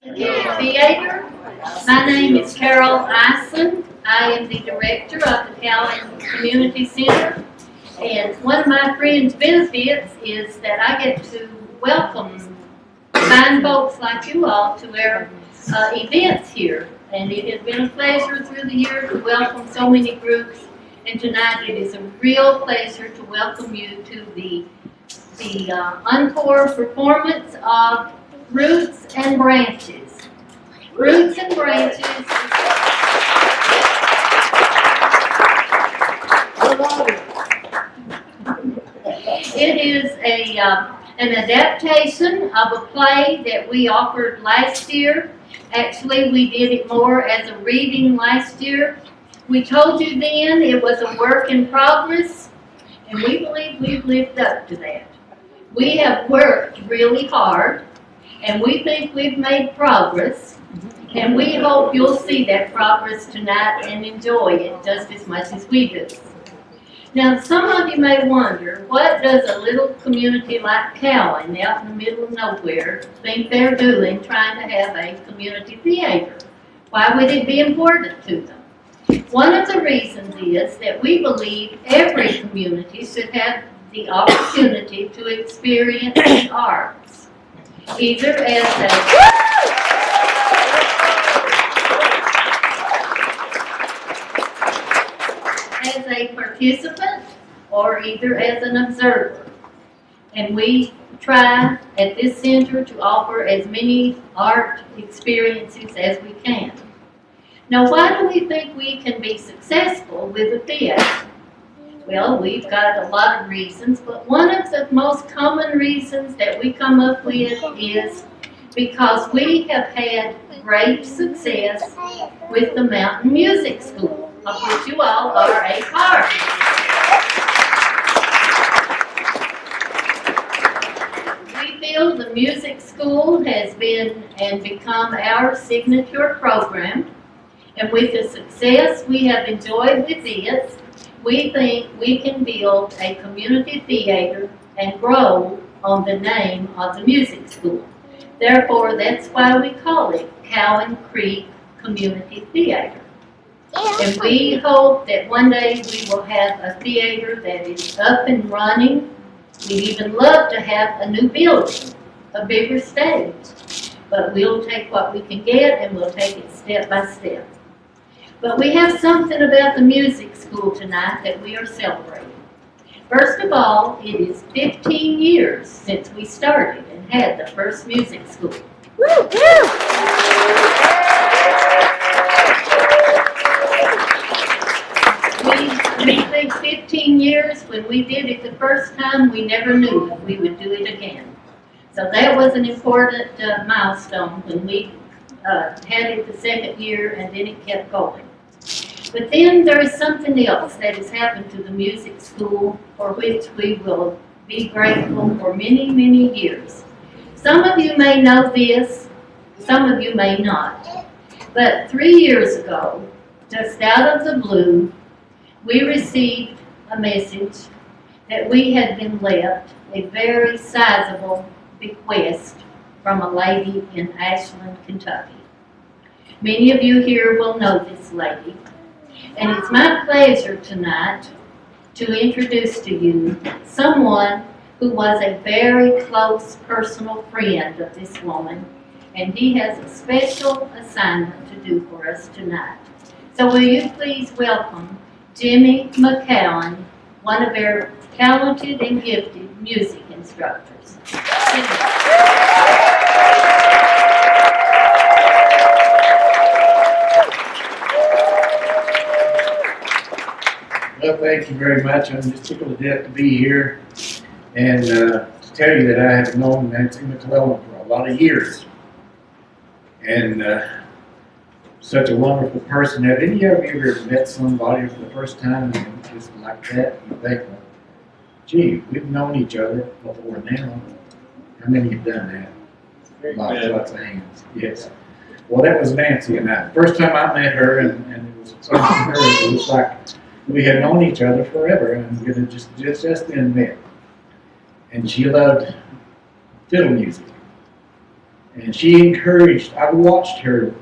Theater. My name is Carol Ison. I am the director of the Cowan Community Center. And one of my friends' benefits is that I get to welcome fine folks like you all to our events here. And it has been a pleasure through the year to welcome so many groups. And tonight it is a real pleasure to welcome you to the encore performance of Roots and Branches. Roots and Branches. It is an adaptation of a play that we offered last year. Actually, we did it more as a reading last year. We told you then it was a work in progress, and we believe we've lived up to that. We have worked really hard, and we think we've made progress, and we hope you'll see that progress tonight and enjoy it just as much as we do. Now, some of you may wonder, what does a little community like Cowan, out in the middle of nowhere, think they're doing trying to have a community theater? Why would it be important to them? One of the reasons is that we believe every community should have the opportunity to experience the arts, either as a participant or either as an observer. And we try at this center to offer as many art experiences as we can. Now, why do we think we can be successful with a theater? Well, we've got a lot of reasons, but one of the most common reasons that we come up with is because we have had great success with the Mountain Music School, of which you all are a part. We feel the music school has been and become our signature program, and with the success we have enjoyed with it, we think we can build a community theater and grow on the name of the music school. Therefore, that's why we call it Cowan Creek Community Theater. And we hope that one day we will have a theater that is up and running. We'd even love to have a new building, a bigger stage. But we'll take what we can get and we'll take it step by step. But we have something about the music school tonight that we are celebrating. First of all, it is 15 years since we started and had the first music school. Woo! We think 15 years, when we did it the first time, we never knew that we would do it again. So that was an important milestone when we had it the second year, and then it kept going. But then there is something else that has happened to the music school for which we will be grateful for many, many years. Some of you may know this, some of you may not. But 3 years ago, just out of the blue, we received a message that we had been left a very sizable bequest from a lady in Ashland, Kentucky. Many of you here will know this lady. And it's my pleasure tonight to introduce to you someone who was a very close personal friend of this woman, and he has a special assignment to do for us tonight. So will you please welcome Jimmy McCowan, one of our talented and gifted music instructors. Well, thank you very much. I'm just tickled to death to be here and to tell you that I have known Nancy McClellan for a lot of years. And such a wonderful person. Have any of you ever met somebody for the first time and just like that? You think, well, gee, we've known each other before now. How many have done that? Lots of hands. Yes. Well, that was Nancy and I. First time I met her, and it was from her, it was like we had known each other forever, and we had just then met. And she loved fiddle music. And she encouraged, I watched her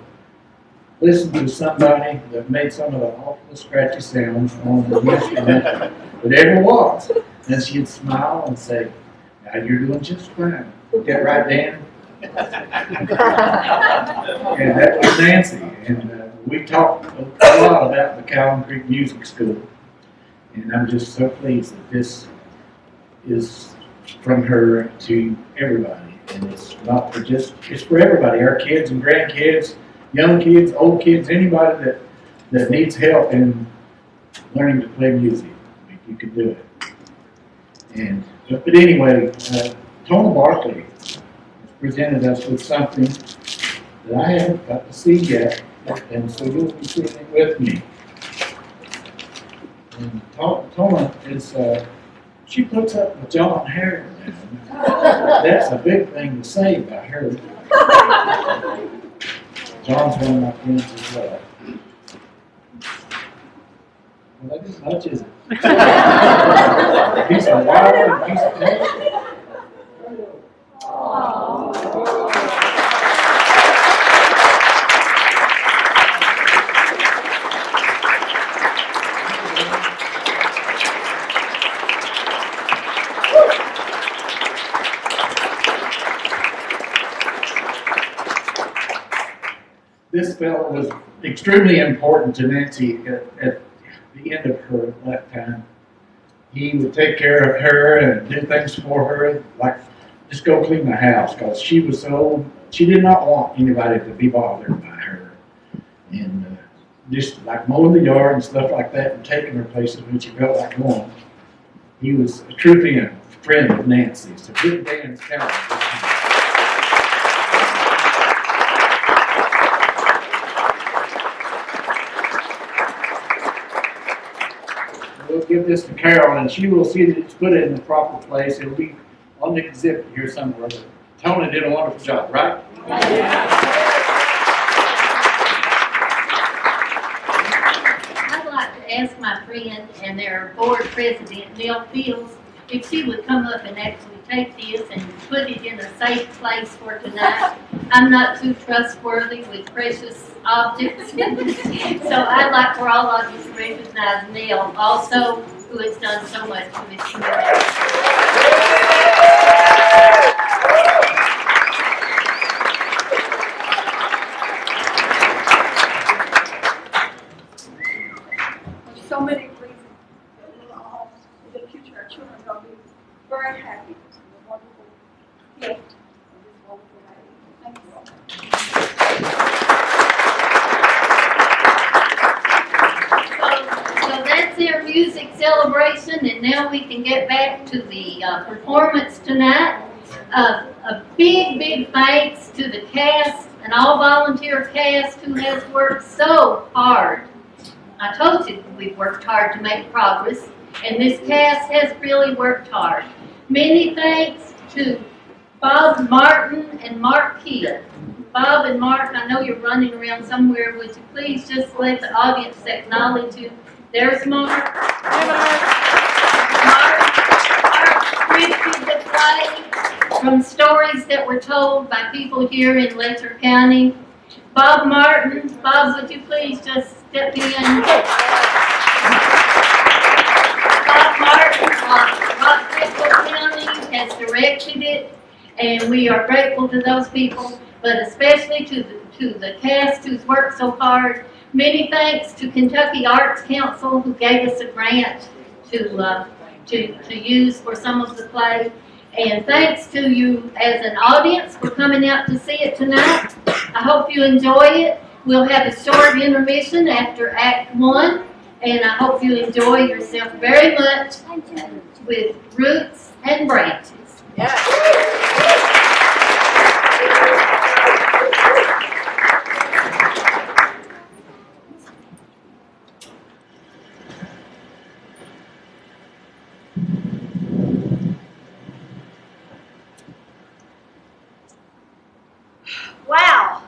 listen to somebody that made some of the awful scratchy sounds on the instrument that ever was. And she'd smile and say, now you're doing just fine. Get right, Dan? And that was Nancy. And we talked a lot about the Cowan Creek Music School. And I'm just so pleased that this is from her to everybody. And it's not for just, it's for everybody, our kids and grandkids, young kids, old kids, anybody that needs help in learning to play music. You can do it. And but anyway, Tony Barkley has presented us with something that I haven't got to see yet, and so you'll be seeing it with me. And Tony is, she puts up with John Harris. That's a big thing to say about her. John's one of my friends as well. Well, that isn't much, is it? Piece of wire and a piece of tape. This fellow was extremely important to Nancy at the end of her lifetime. He would take care of her and do things for her, like just go clean the house, because she was so, she did not want anybody to be bothered by her. And just like mowing the yard and stuff like that and taking her places when she felt like going. He was a true friend of Nancy. So good Dan's Cowan. We'll give this to Carol, and she will see that it's put in the proper place. It'll be on the exhibit here somewhere. Tony did a wonderful job, right? I'd like to ask my friend and their board president, Neil Fields, if she would come up and actually take this and put it in a safe place for tonight. I'm not too trustworthy with precious objects. So I'd like for all of you to recognize Neil also, who has done so much for this community. There's so many reasons that we're all, in the future, our children are going to be very happy with the wonderful gift of this wonderful lady. Thank you all. So that's their music celebration, and now we can get back to the performance tonight. A big thanks to the cast, an all-volunteer cast who has worked so hard. I told you we've worked hard to make progress, and this cast has really worked hard. Many thanks to Bob Martin and Mark Kidd. Bob and Mark, I know you're running around somewhere. Would you please just let the audience acknowledge you? There's Mark. Mark scripted the play from stories that were told by people here in Letcher County. Bob Martin, Bob, would you please just step in? Bob Martin of Letcher County has directed it, and we are grateful to those people, but especially to the cast who's worked so hard. Many thanks to Kentucky Arts Council, who gave us a grant to use for some of the play. And thanks to you as an audience for coming out to see it tonight. I hope you enjoy it. We'll have a short intermission after Act 1, and I hope you enjoy yourself very much with Roots and Branches. Yeah. Wow,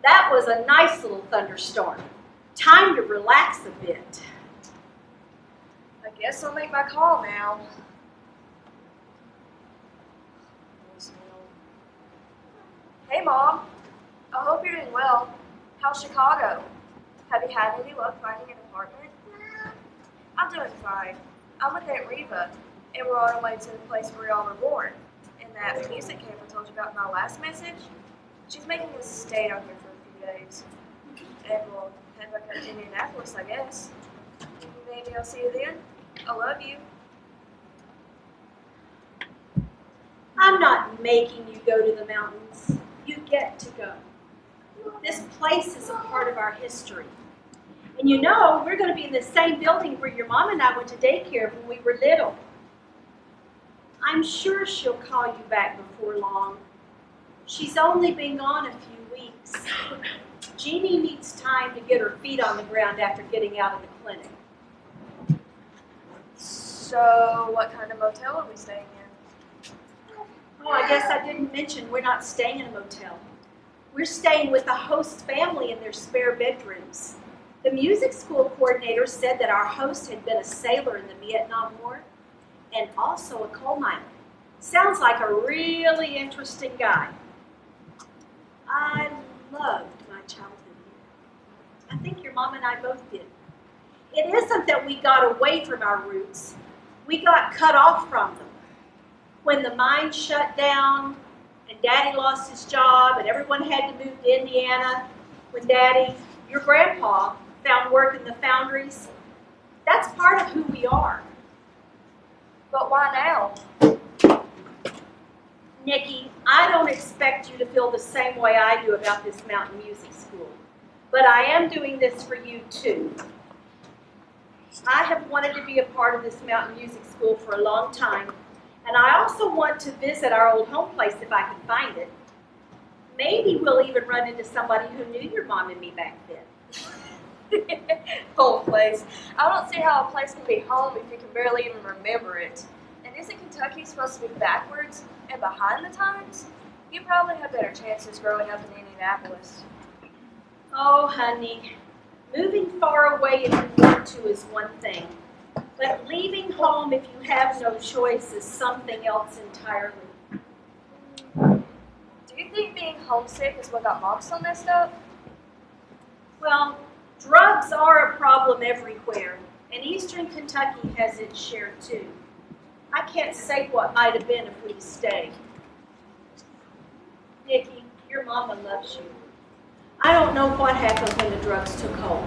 that was a nice little thunderstorm. Time to relax a bit. I guess I'll make my call now. Hey, Mom. I hope you're doing well. How's Chicago? Have you had any luck finding an apartment? I'm doing fine. I'm with Aunt Reva, and we're on our way to the place where y'all were born. In that music camp I told you about in my last message, she's making us stay down here for a few days. And we'll head back up to Indianapolis, I guess. Maybe I'll see you then. I love you. I'm not making you go to the mountains. You get to go. This place is a part of our history. And you know, we're going to be in the same building where your mom and I went to daycare when we were little. I'm sure she'll call you back before long. She's only been gone a few weeks. Jeannie needs time to get her feet on the ground after getting out of the clinic. So, what kind of motel are we staying in? Oh, I guess I didn't mention we're not staying in a motel. We're staying with a host family in their spare bedrooms. The music school coordinator said that our host had been a sailor in the Vietnam War and also a coal miner. Sounds like a really interesting guy. I loved my childhood here. I think your mom and I both did. It isn't that we got away from our roots. We got cut off from them. When the mine shut down and Daddy lost his job and everyone had to move to Indiana, when Daddy, your grandpa, found work in the foundries, that's part of who we are. But why now? Nikki, I don't expect you to feel the same way I do about this mountain music school, but I am doing this for you too. I have wanted to be a part of this mountain music school for a long time, and I also want to visit our old home place if I can find it. Maybe we'll even run into somebody who knew your mom and me back then. Home place. I don't see how a place can be home if you can barely even remember it. And isn't Kentucky supposed to be backwards and behind the times? You probably have better chances growing up in Indianapolis. Oh, honey, moving far away if you want to is one thing, but leaving home if you have no choice is something else entirely. Do you think being homesick is what got Mom so messed up? Well, drugs are a problem everywhere, and Eastern Kentucky has its share too. I can't say what might have been if we'd stayed. Nikki, your mama loves you. I don't know what happened when the drugs took hold.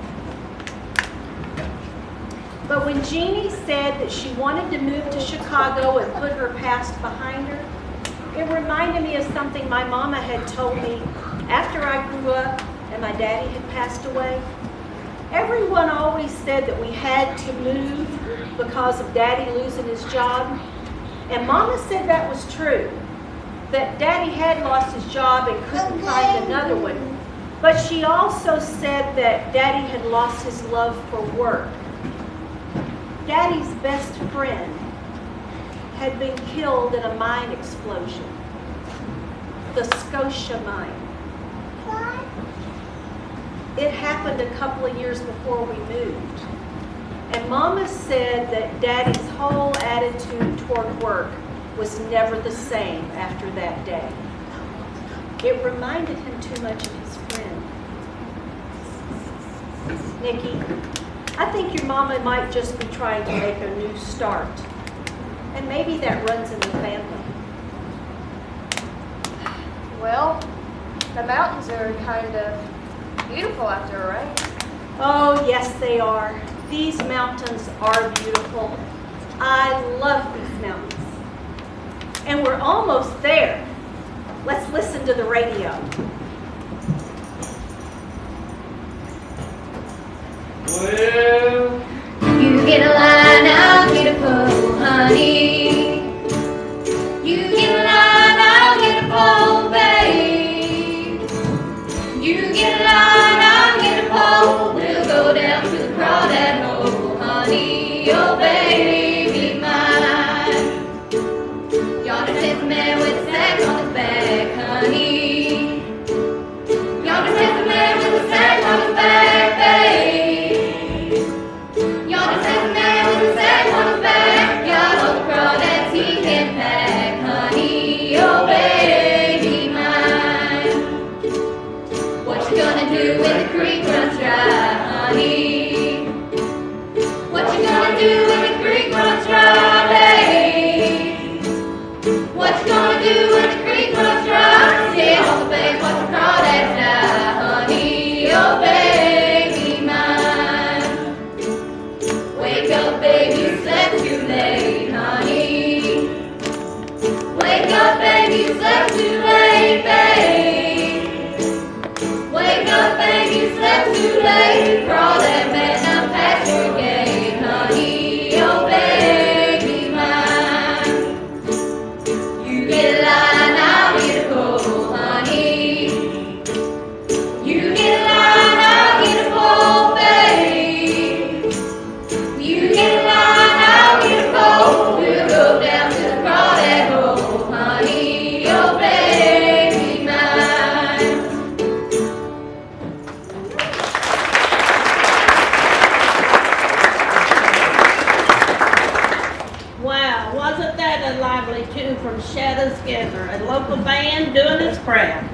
But when Jeannie said that she wanted to move to Chicago and put her past behind her, it reminded me of something my mama had told me after I grew up and my daddy had passed away. Everyone always said that we had to move because of Daddy losing his job. And Mama said that was true, that Daddy had lost his job and couldn't find another one. But she also said that Daddy had lost his love for work. Daddy's best friend had been killed in a mine explosion, the Scotia mine. It happened a couple of years before we moved. And Mama said that Daddy's whole attitude toward work was never the same after that day. It reminded him too much of his friend. Nikki, I think your mama might just be trying to make a new start. And maybe that runs in the family. Well, the mountains are kind of beautiful after a rain. Oh, yes, they are. These mountains are beautiful. I love these mountains. And we're almost there. Let's listen to the radio. Well, You get a line out, get a pole, honey. You get a line out, get a pole, babe. You get a line out, get a pole. We'll go down to the crawdad hole, honey. Oh, baby mine. Yonder sits a man with a sack on his back, honey.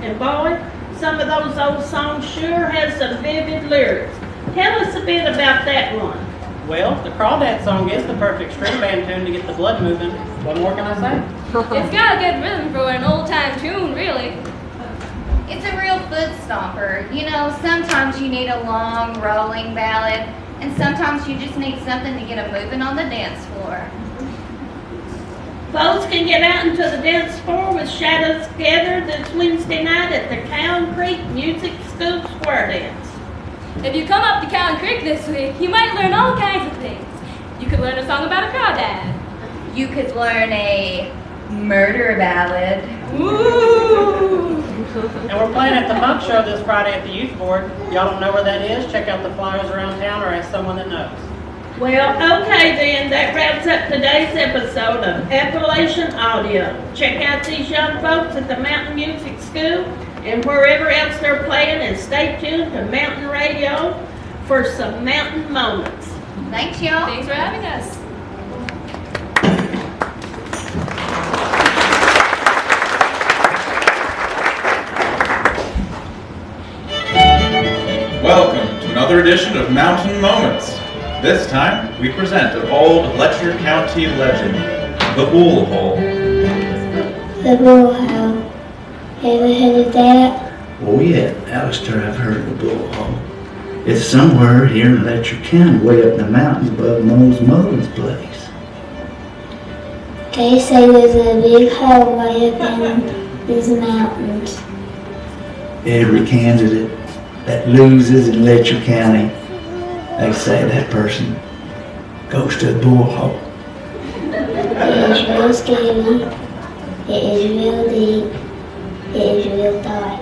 And boy, some of those old songs sure has some vivid lyrics. Tell us a bit about that one. Well, the Crawdad song is the perfect string band tune to get the blood moving. What more can I say? It's got a good rhythm for an old-time tune, really. It's a real foot stomper. You know, sometimes you need a long, rolling ballad, and sometimes you just need something to get them moving on the dance floor. Folks can get out into the dance floor with Shadows Together this Wednesday night at the Cowan Creek Music School Square Dance. If you come up to Cowan Creek this week, you might learn all kinds of things. You could learn a song about a crawdad. You could learn a murder ballad. Ooh! And we're playing at the Monk Show this Friday at the Youth Board. Y'all don't know where that is? Check out the flyers around town or ask someone that knows. Well, okay then, that wraps up today's episode of Appalachian Audio. Check out these young folks at the Mountain Music School and wherever else they're playing, and stay tuned to Mountain Radio for some mountain moments. Thanks, y'all. Thanks for having us. Welcome to another edition of Mountain Moments. This time, we present an old Letcher County legend, the Bull Hole. The Bull Hole. Ever heard of that? Oh yeah, Alistair, I've heard of the Bull Hole. It's somewhere here in Letcher County, way up in the mountains above Moe's mother's place. They say there's a big hole way up in these mountains. Every candidate that loses in Letcher County, they say that person goes to the Bull Hole. It is real scary. It is real deep. It is real dark.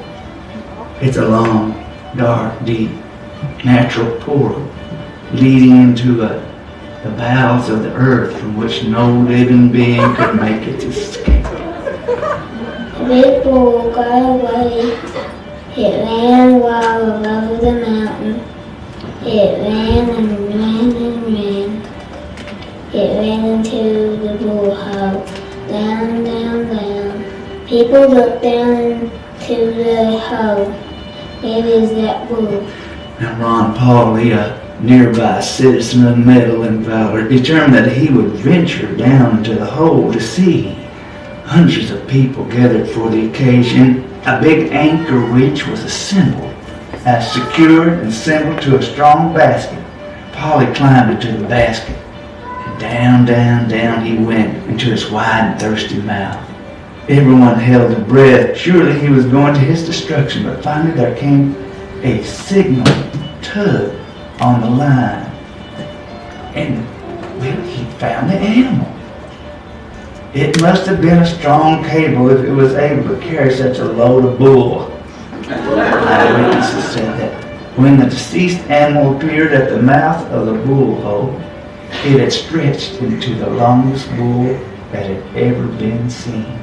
It's a long, dark, deep, natural portal leading into the bowels of the earth from which no living being could make its escape. The big bull got away. It ran wild over the mountain. It ran and ran and ran. It ran into the bull hole. Down, down, down. People looked down into the hole. It is that bull. Now Ron Pauley, a nearby citizen of mettle and valor, determined that he would venture down into the hole to see. Hundreds of people gathered for the occasion. A big anchor which was assembled, as secured and assembled to a strong basket. Polly climbed into the basket, and down, down, down he went into his wide and thirsty mouth. Everyone held their breath. Surely he was going to his destruction, but finally there came a signal tug on the line, and well, he found the animal. It must have been a strong cable if it was able to carry such a load of bull. Eyewitnesses said that when the deceased animal appeared at the mouth of the bull hole, it had stretched into the longest bull that had ever been seen.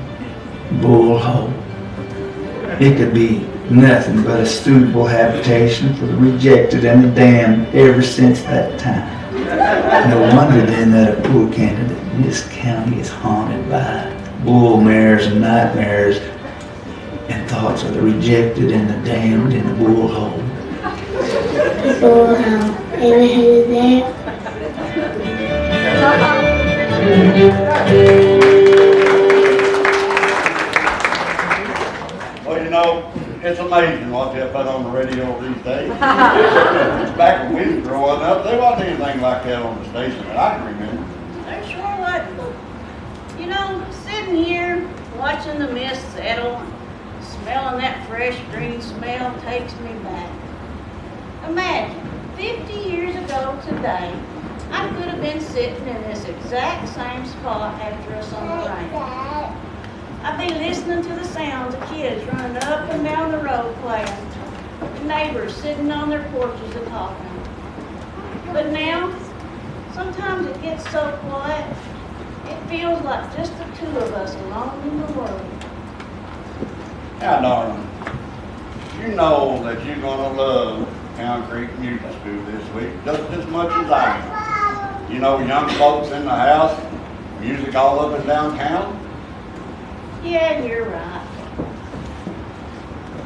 Bull hole. It could be nothing but a suitable habitation for the rejected and the damned ever since that time. No wonder then that a poor candidate in this county is haunted by bull mares and nightmares and thoughts of the rejected and the damned in the bull hole. The bull hole. Ever heard of that? Well, you know, it's amazing what they put on the radio these days. Back when we was growing up, there wasn't anything like that on the station that I can remember. There sure wasn't. You know, sitting here, watching the mist settle, and smelling that fresh green smell takes me back. Imagine, 50 years ago today, I could have been sitting in this exact same spot after a summer rain. I'd be listening to the sounds of kids running up and down the road playing, neighbors sitting on their porches and talking. But now, sometimes it gets so quiet, it feels like just the two of us alone in the world. Now, darling, you know that you're gonna love Cowan Creek Music School this week just as much as I am. You know, young folks in the house, music all up and down town. Yeah, you're right.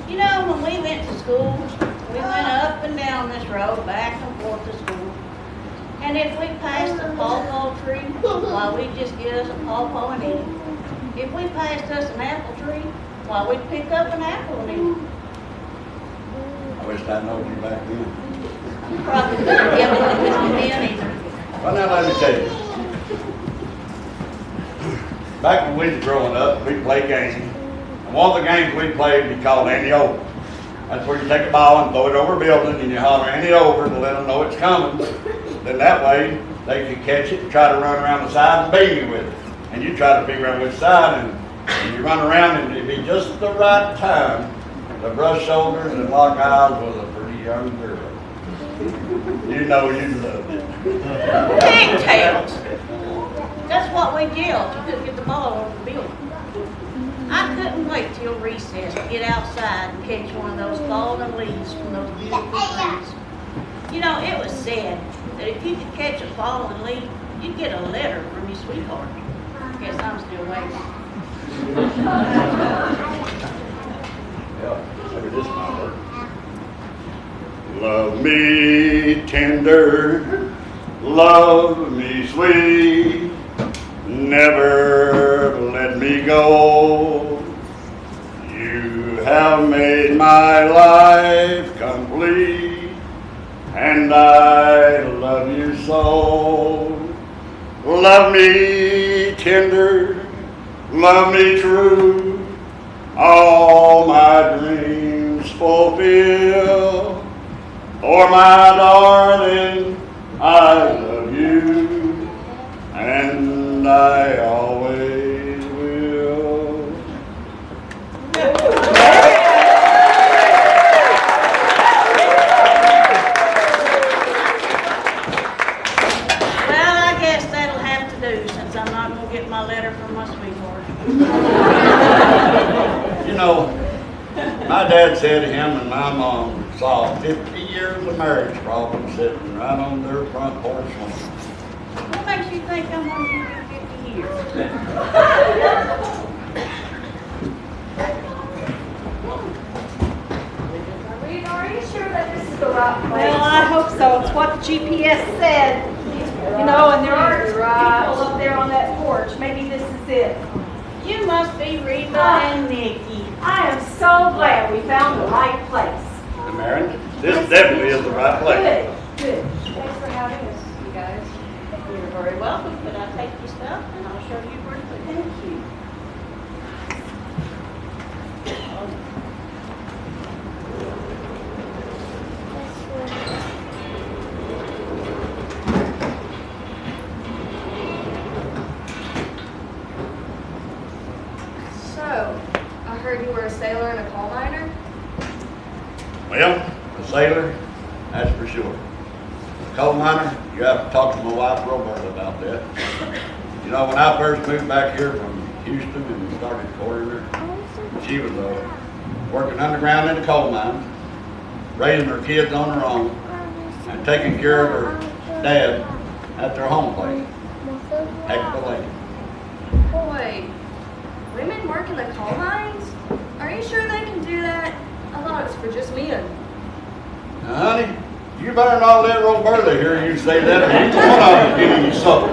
You know, when we went to school, we went up and down this road, back and forth to school. And if we passed a pawpaw tree, why, we'd just get us a pawpaw and eat it. If we passed us an apple tree, why, we'd pick up an apple and eat it. I wish I'd known you back then. You probably couldn't get one with me then either. Well, now let me tell you. Back when we was growing up, we'd play games. And one of the games we played, we called Andy Over. That's where you take a ball and throw it over a building and you holler Andy Over to let them know it's coming. Then that way, they could catch it and try to run around the side and beat you with it. And you try to figure out which side, and you run around and it'd be just the right time to brush shoulders and lock eyes with a pretty young girl. You know you loved it. Pigtails! That's what we yelled. You couldn't get the ball over the building. I couldn't wait till recess to get outside and catch one of those falling leaves from those beautiful trees. You know, it was said that if you could catch a falling leaf, you'd get a letter from your sweetheart. Guess I'm still waiting. Yeah, maybe this might work. Love me tender, love me sweet, never let me go. You have made my life complete, and I love you so. Love me tender, love me true, all my dreams fulfill. For my darling, I love you, and I always will. Well, I guess that'll have to do since I'm not going to get my letter from my sweetheart. You know, my dad said him and my mom saw 50 years of marriage problem sitting right on their front porch lawn. What makes you think I'm going to give you 50 years? Are you sure that this is the right place? Well, I hope so. It's what the GPS said. You know, and there are people up there on that porch. Maybe this is it. You must be Reba and Nikki. I am so glad we found the right place. And Marion, this definitely is the right place. Good. Thanks for having us, you guys. You're very welcome. Could I take your stuff and I'll show you where to put it? Thank you. So, I heard you were a sailor and a coal miner? Well, a sailor, that's for sure. A coal miner, you have to talk to my wife Roberta about that. You know, when I first moved back here from Houston and started courting her, she was working underground in the coal mine, raising her kids on her own, and taking care of her dad at their home place. Heck of a lady. Boy, women work in the coal mines? Are you sure they can do that? I thought it was for just men. Now, honey, you better not let Roberta hear you say that, or each one of them giving you supper.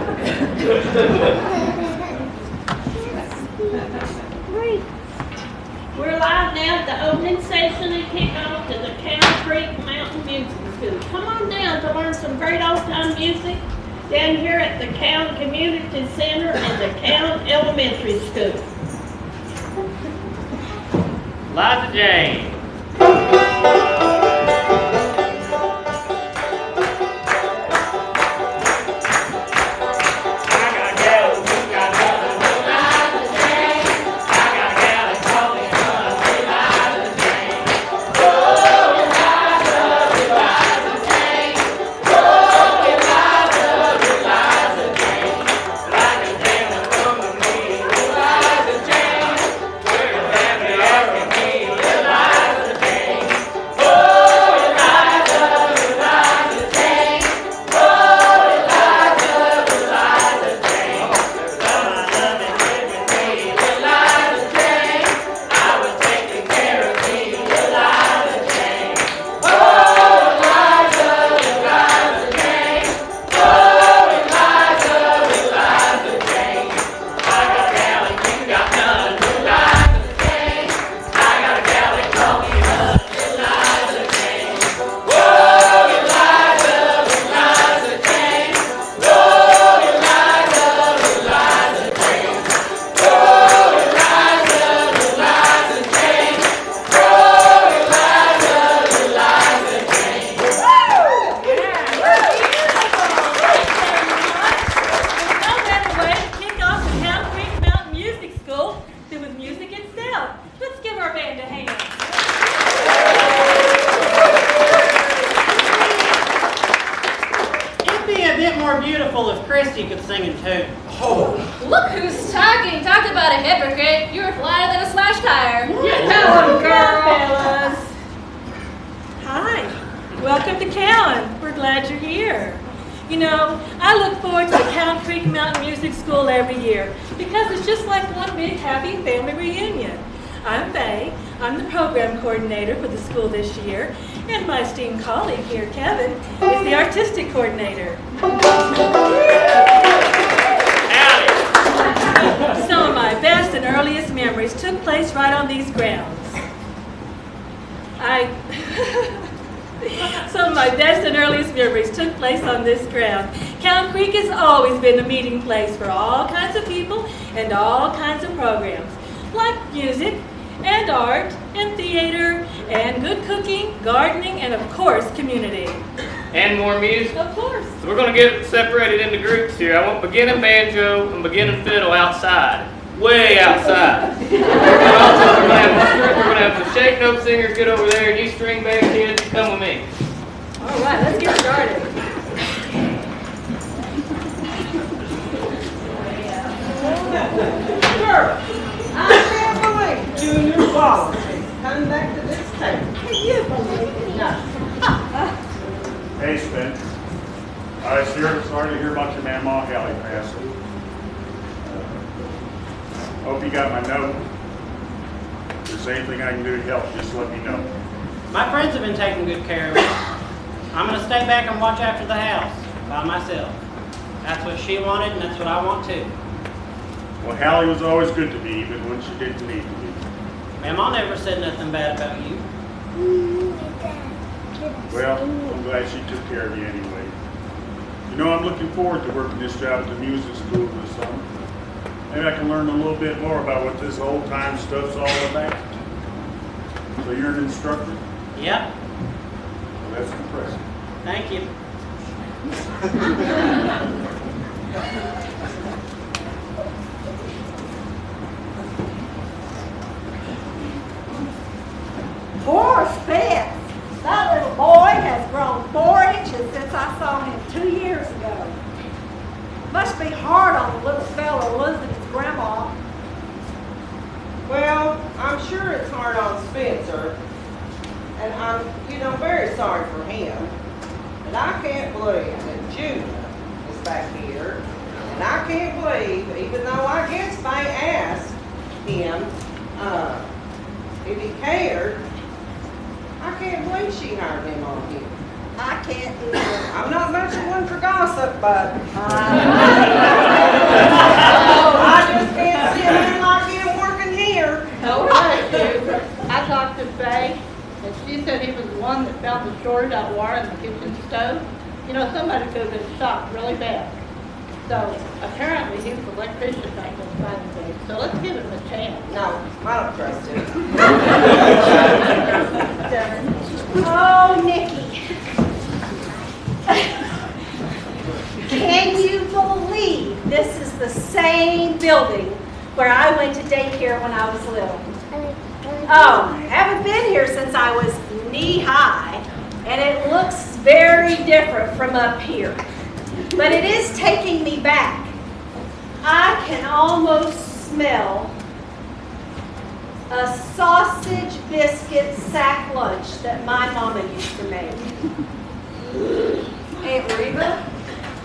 We're live now at the opening session and kickoff to the Cowan Creek Mountain Music School. Come on down to learn some great old-time music down here at the Cowan Community Center and the Cowan Elementary School. Liza Jane. wonderful if Christy could sing in tune. Oh, Look who's talking. Talk about a hypocrite. You're flatter than a slash tire. Come on, fellas. Hi, welcome to Cowan. We're glad you're here. You know, I look forward to the Cowan Creek Mountain Music School every year because it's just like one big happy family reunion. I'm Faye. I'm the program coordinator for the school this year, and my esteemed colleague here, Kevin, is the artistic coordinator. Some of my best and earliest memories took place right on these grounds. Some of my best and earliest memories took place on this ground. Cowan Creek has always been a meeting place for all kinds of people and all kinds of programs, like music and art and theater and good cooking, gardening, and of course, community. And more music. Of course. So we're going to get separated into groups here. I want beginning banjo and beginning fiddle outside. Way outside. We're going to have the shake note singers get over there, and you string band kids come with me. All right, let's get started. Girls, I can't believe junior volunteers coming back to this table. Can you believe it? No. Hey, Spence. I was sorry to hear about your Mamaw Hallie passing. Hope you got my note. If there's anything I can do to help, just let me know. My friends have been taking good care of me. I'm going to stay back and watch after the house by myself. That's what she wanted, and that's what I want too. Well, Hallie was always good to me, even when she didn't need to be. Ma'am, I never said nothing bad about you. Well, I'm glad she took care of you anyway. You know, I'm looking forward to working this job at the music school this summer. Maybe I can learn a little bit more about what this old time stuff's all about. So you're an instructor? Yep. Well, that's impressive. Thank you. Poor Spence. That little boy has grown 4 inches since I saw him 2 years ago. Must be hard on the little fellow losing his grandma. Well, I'm sure it's hard on Spencer, and I'm, very sorry for him. And I can't believe that Judah is back here, and I can't believe, even though I guess they asked him if he cared, I can't believe she hired him on here. I can't do it. I'm not much of one for gossip, but I just can't see a man like him working here. All right, dude. I talked to Faye, and she said he was the one that found the shortage of water in the kitchen stove. Somebody could have been shocked really bad. So apparently he was the electrician back those kind of things. So let's give him a chance. No, I don't trust him. Oh, Nikki. Can you believe this is the same building where I went to daycare when I was little? Oh, haven't been here since I was knee-high, and it looks very different from up here. But it is taking me back. I can almost smell a sausage biscuit sack lunch that my mama used to make. Aunt Reba,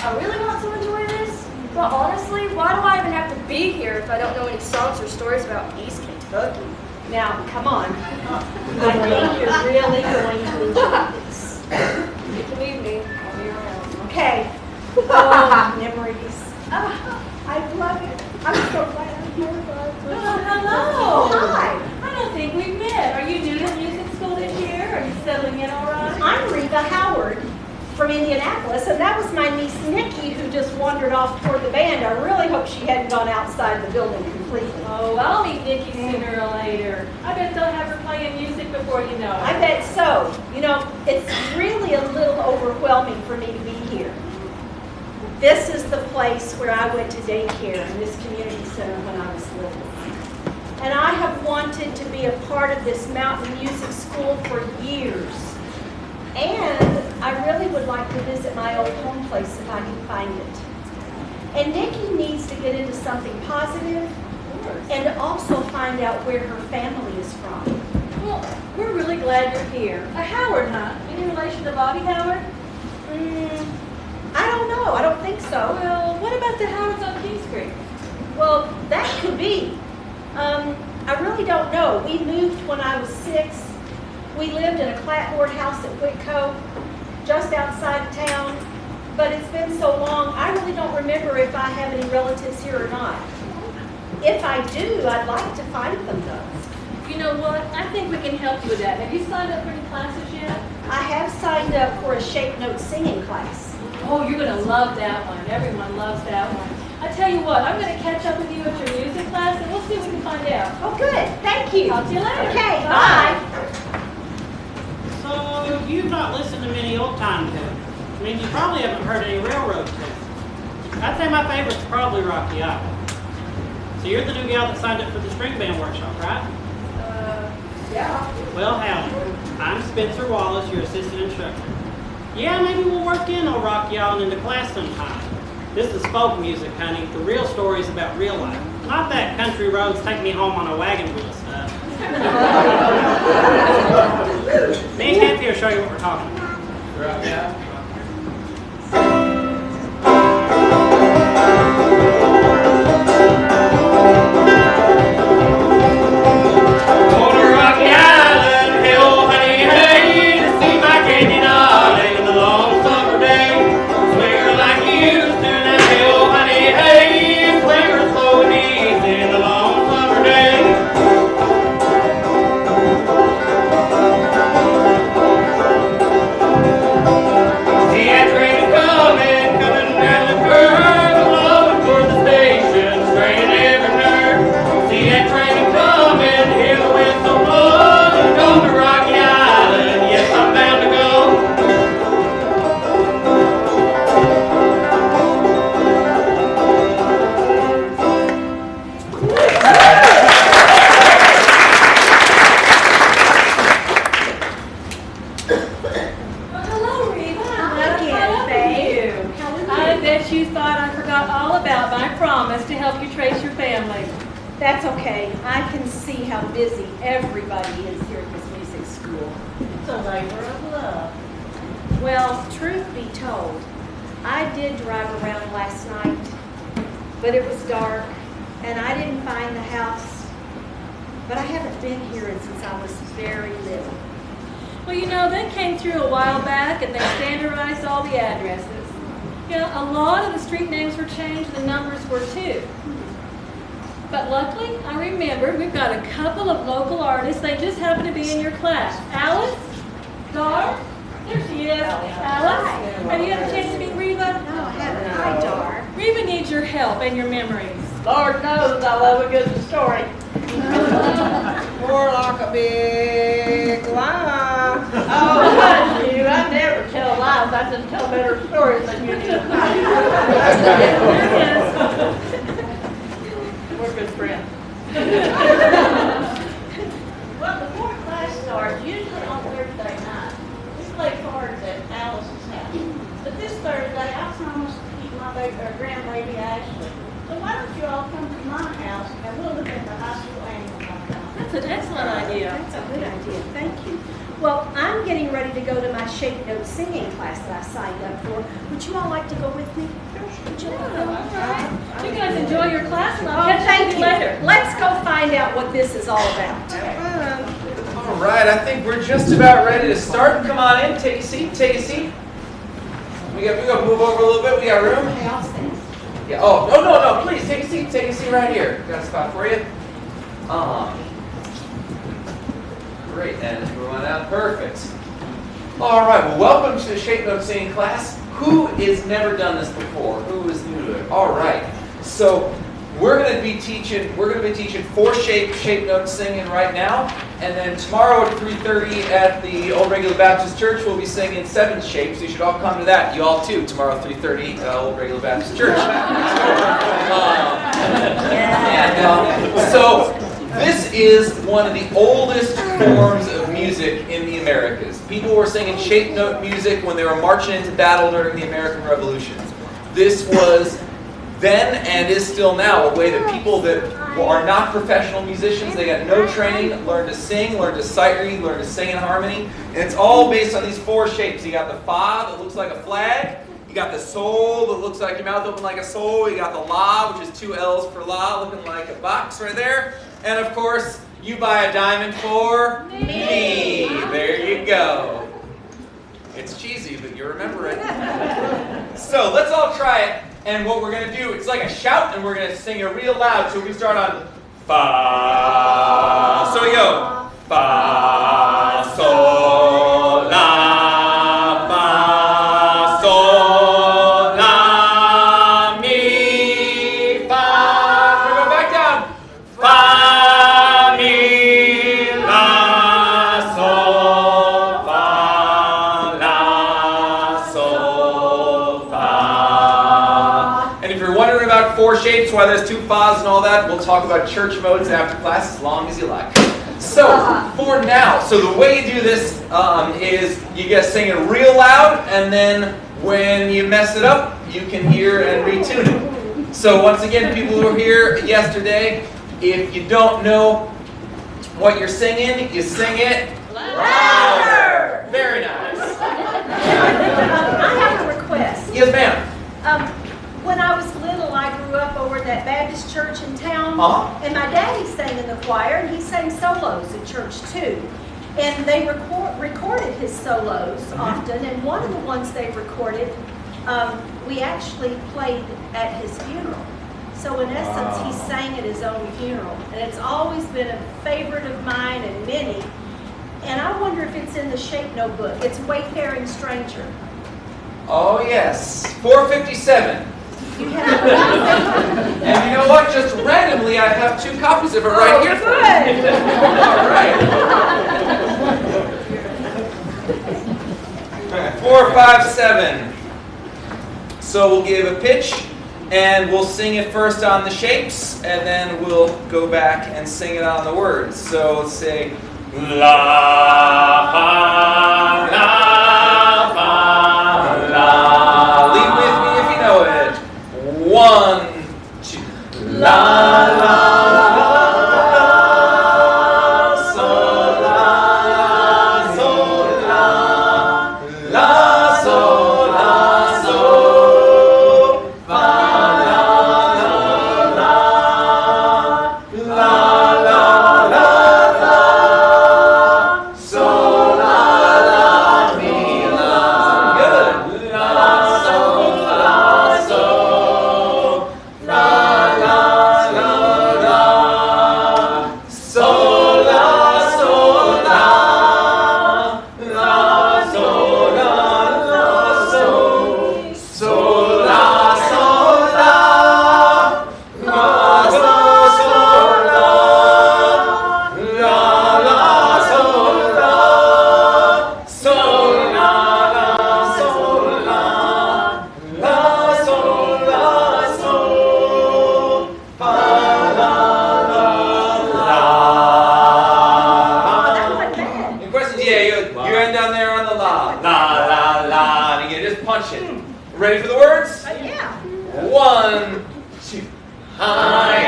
I really want to enjoy this, but honestly, why do I even have to be here if I don't know any songs or stories about East Kentucky? Now, come on. I think you're really going to enjoy this. You can leave me. I'll be around. Okay. Oh, memories. I love it. I'm so glad I'm here. Hello. Hi. I don't think we've met. Are you new to music school this year? Are you settling in all right? I'm Reba Howard from Indianapolis, and that was my niece Nikki who just wandered off toward the band. I really hope she hadn't gone outside the building completely. Oh, I'll meet Nikki sooner or later. I bet they'll have her playing music before you know it. I bet so. It's really a little overwhelming for me to be here. This is the place where I went to daycare in this community center when I was little. And I have wanted to be a part of this mountain music school for years. And I really would like to visit my old home place if I can find it. And Nikki needs to get into something positive and also find out where her family is from. Well, we're really glad you're here. A Howard, huh? Any relation to Bobby Howard? I don't know. I don't think so. Well, what about the Howards on Kings Creek? Well, that could be. I really don't know. We moved when I was 6. We lived in a clapboard house at Whitco, just outside of town. But it's been so long, I really don't remember if I have any relatives here or not. If I do, I'd like to find them though. You know what? I think we can help you with that. Have you signed up for any classes yet? I have signed up for a shape note singing class. Oh, you're going to love that one. Everyone loves that one. I tell you what, I'm going to catch up with you at your music class, and we'll see what we can find out. Oh, good. Thank you. Talk to you later. Okay, bye. So, you've not listened to many old-time tunes. I mean, you probably haven't heard any railroad tunes. I'd say my favorite's probably Rocky Island. So you're the new gal that signed up for the string band workshop, right? Yeah. Well, howdy. I'm Spencer Wallace, your assistant instructor. Yeah, maybe we'll work in on Rocky Island into class sometime. This is folk music, honey. The real story's about real life. Not that country roads take me home on a wagon wheel stuff. Me and Kathy will show you what we're talking about. Right, yeah. That's okay. I can see how busy everybody is here at this music school. It's a labor of love. Well, truth be told, I did drive around last night, but it was dark, and I didn't find the house. But I haven't been here since I was very little. Well, you know, they came through a while back, and they standardized all the addresses. You know, a lot of the street names were changed, the numbers were too. But luckily, I remembered we've got a couple of local artists. They just happen to be in your class. Alice, Dar, there she is. Alice, have you had a chance to meet Reva? No, I haven't. Hi, Dar. Reva needs your help and your memories. Lord knows I love a good story. More like a big lie. Oh, hush you. I never tell lies. I just tell better stories than you do. We're good friends. Well, before class starts, usually on Thursday night, we play cards at Alice's house. But this Thursday, I promised to keep my grandbaby Ashley. So why don't you all come to my house and we'll look at the high school annual compound. That's an excellent idea. That's a good idea. Thank you. Well, I'm getting ready to go to my shape note singing class that I signed up for. Would you all like to go with me? Would you like to go? All right. You guys enjoy your class, and I'll catch thank up with you later. Let's go find out what this is all about. All right, I think we're just about ready to start. Come on in, take a seat, take a seat. We got to move over a little bit. We got room. Okay, I'll stand. Yeah. Oh, no, please take a seat right here. Got a spot for you. Great, and everyone out. Perfect. All right, well, welcome to the Shape Note Singing class. Who has never done this before? Who is new to it? All right. So we're going to be teaching 4 shape note singing right now, and then tomorrow at 3:30 at the Old Regular Baptist Church we'll be singing 7 shapes. You should all come to that. You all too. Tomorrow at 3:30 Old Regular Baptist Church. So this is one of the oldest forms of music in the Americas. People were singing shape note music when they were marching into battle during the American Revolution. This was then and is still now a way that people that are not professional musicians, they got no training, learn to sing, learn to sight read, learn to sing in harmony. And it's all based on these 4 shapes. You got the fa that looks like a flag. You got the sol that looks like your mouth open like a sol. You got the la, which is 2 L's for la, looking like a box right there. And of course, you buy a diamond for me. There you go. It's cheesy, but you remember it. So let's all try it. And what we're going to do, it's like a shout, and we're going to sing it real loud. So we start on fa. So we go fa, sol, la, fa, sol, la, mi, fa. We're going back down. Fa, mi, la, sol, fa, la, sol, fa. And if you're wondering about 4 shapes, why there's 2 fas and all that, we'll talk about church modes after class as long as you like. So, for now, so the way you do this is you guys sing it real loud, and then when you mess it up, you can hear and retune it. So once again, people who were here yesterday, if you don't know what you're singing, you sing it louder. Very nice. I have a request. Yes, ma'am. When I was little, I grew up over at that Baptist church in town, and my daddy sang in the choir, and he sang solos at church too. And they recorded his solos often, and one of the ones they recorded, we actually played at his funeral. So in essence, he sang at his own funeral, and it's always been a favorite of mine and many. And I wonder if it's in the Shape Notebook. It's Wayfaring Stranger. Oh yes, 457. And you know what? Just randomly, I have 2 copies of it right here. Good. All right. 4, 5, 7. So we'll give a pitch, and we'll sing it first on the shapes, and then we'll go back and sing it on the words. So let's say la, fa, la, fa, la. Lead with me if you know it. 1, 2. La, la, la, sol, la, sol, la, la, sol, la, sol, fa, la, la, la, la, la, la, sol, la, la, mi, la. Good. La, sol, la, sol. La, la, la, la. Sol, la, sol, la. La, sol, la, la, sol. Sol, la, sol, la. La, sol, la. La, la, sol, la. Sol, la, la, sol, la. La, sol, la, sol. Fa, la, la, la. Any questions? Yeah, you end down there on the la. La, la, la. And you just punch it. Ready for the words? Yeah. 1, 2. I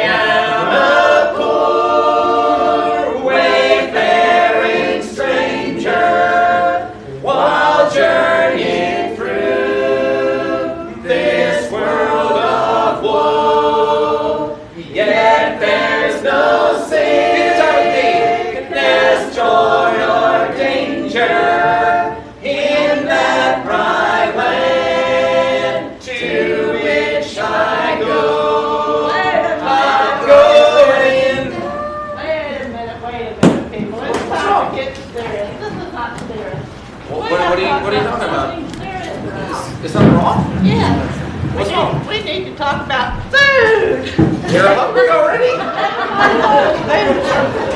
am a poor wayfaring stranger, while journeying through this world of woe. Yet there's no sickness, joy, or danger in that bright land to which I go. I'm going. Wait a minute, people. It's time to get serious. This is not serious. What are you talking about? Is something wrong? Yeah. What's wrong? We need to talk about food. You're hungry already?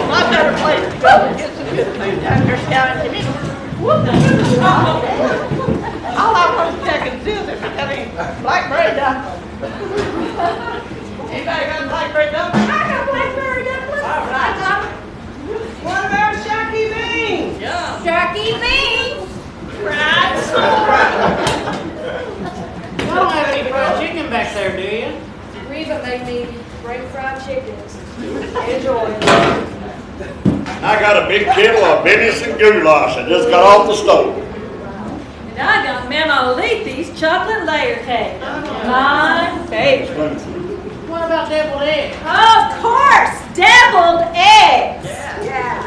What better place to go to get some good food down here, Cowan? All I want to check and see is if you got any blackberry dumplings. Anybody got blackberry dumplings? I got blackberry dumplings. All right. What about Sharky Beans? Yeah. Sharky beans. You don't have any fried chicken back there, do you? Reba made me bring fried chickens. Enjoy. I got a big kettle of venison goulash. I just got off the stove. And I got Mama Lethy's chocolate layer cake. My favorite. What about deviled eggs? Of course, deviled eggs. Yeah.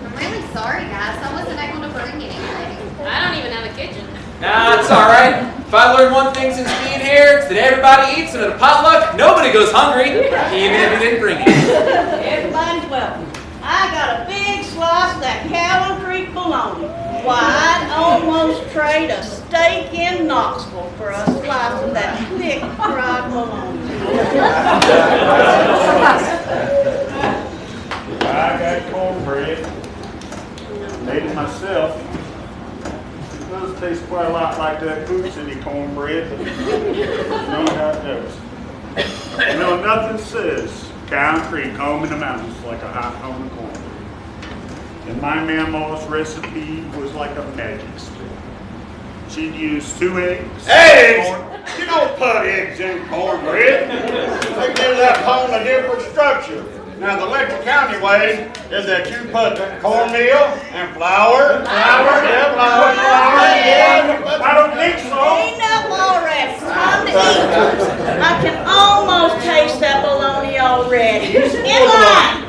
I'm really sorry, guys. I wasn't able to bring anything. I don't even have a kitchen. Nah, it's alright. If I learned one thing since being here, it's that everybody eats, and at a potluck, nobody goes hungry, even if you didn't bring it. Everybody's welcome. I got a big slice of that Cowan Creek bologna. Why, I'd almost trade a steak in Knoxville for a slice of that thick fried bologna. I got cornbread. Made it myself. It does taste quite a lot like that Coop City cornbread, but you know how it goes. You know, nothing says Cowan Creek home in the mountains like a hot home of cornbread. And my mama's recipe was like a magic spell. She'd use 2 eggs. Eggs? You don't put eggs in cornbread. They give that corn a different structure. Now, the Letcher County way is that you put cornmeal and flour. Flour, yeah. I don't think so. Enough already. It's time to eat. I can almost taste that bologna already. In line.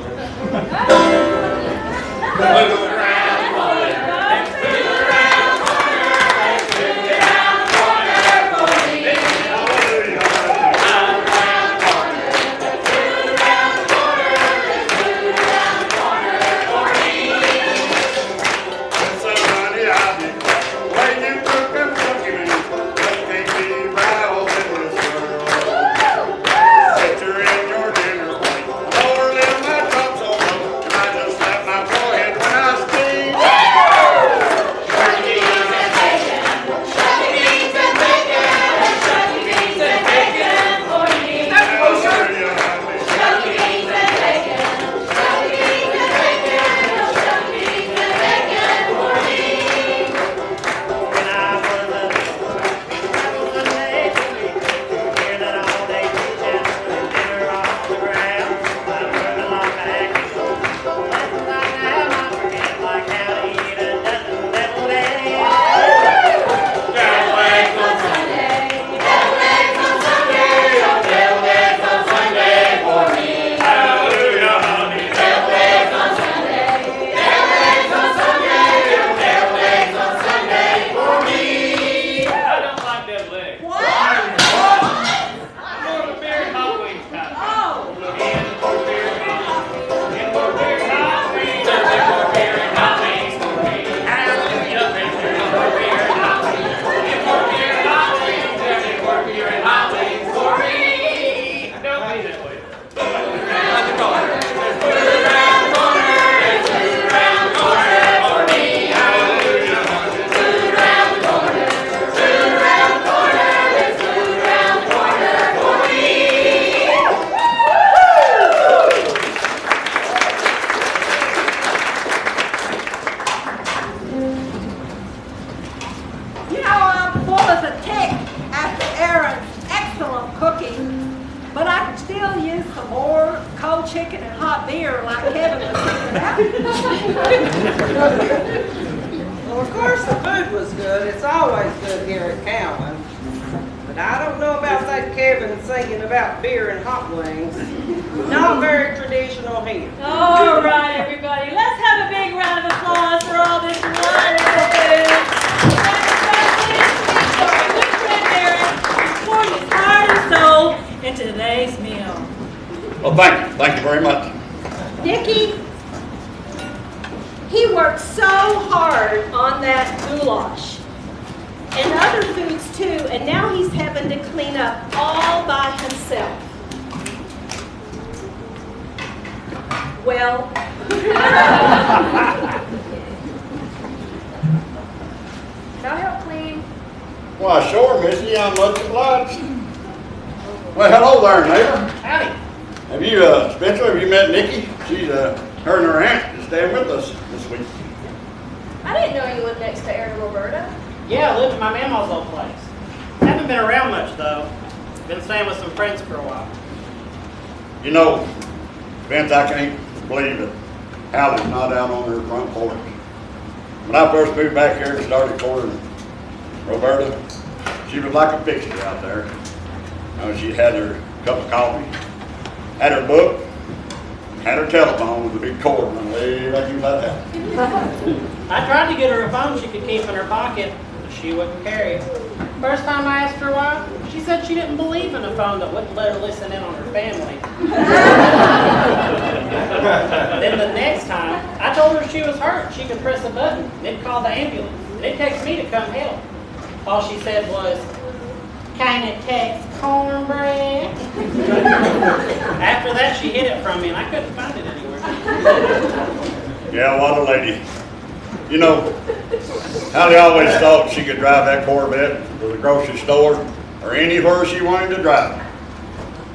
Well, of course the food was good. It's always good here at Cowan. But I don't know about that Kevin singing about beer and hot wings. Not very traditional here. All right, everybody, let's have a big round of applause for all this wonderful food. Pour your heart and soul into today's meal. Well, thank you very much. Nikki, he worked so hard on that goulash and other foods too, and now he's having to clean up all by himself. Well, Can I help clean? Why, sure, Missy, I'm much obliged. Well, hello there, neighbor. Howdy. Have you, Spencer, have you met Nikki? She's, her and her aunt is staying with us this week. I didn't know you lived next to Aaron Roberta. Yeah, I live in my mama's old place. Haven't been around much, though. Been staying with some friends for a while. You know, Vince, I can't believe it. Hallie's not out on her front porch. When I first moved back here and started courting Roberta, she was like a picture out there. She had her cup of coffee, had her book, had her telephone with a big cord running way back in that house. I tried to get her a phone she could keep in her pocket, but she wouldn't carry it. First time I asked her why, she said she didn't believe in a phone that wouldn't let her listen in on her family. Then the next time, I told her she was hurt, she could press a button, and it'd call the ambulance, and it takes me to come help. All she said was, "Can it text cornbread?" After that, she hid it from me, and I couldn't find it anywhere. Yeah, what a lady. You know, Hallie always thought she could drive that Corvette to the grocery store or anywhere she wanted to drive.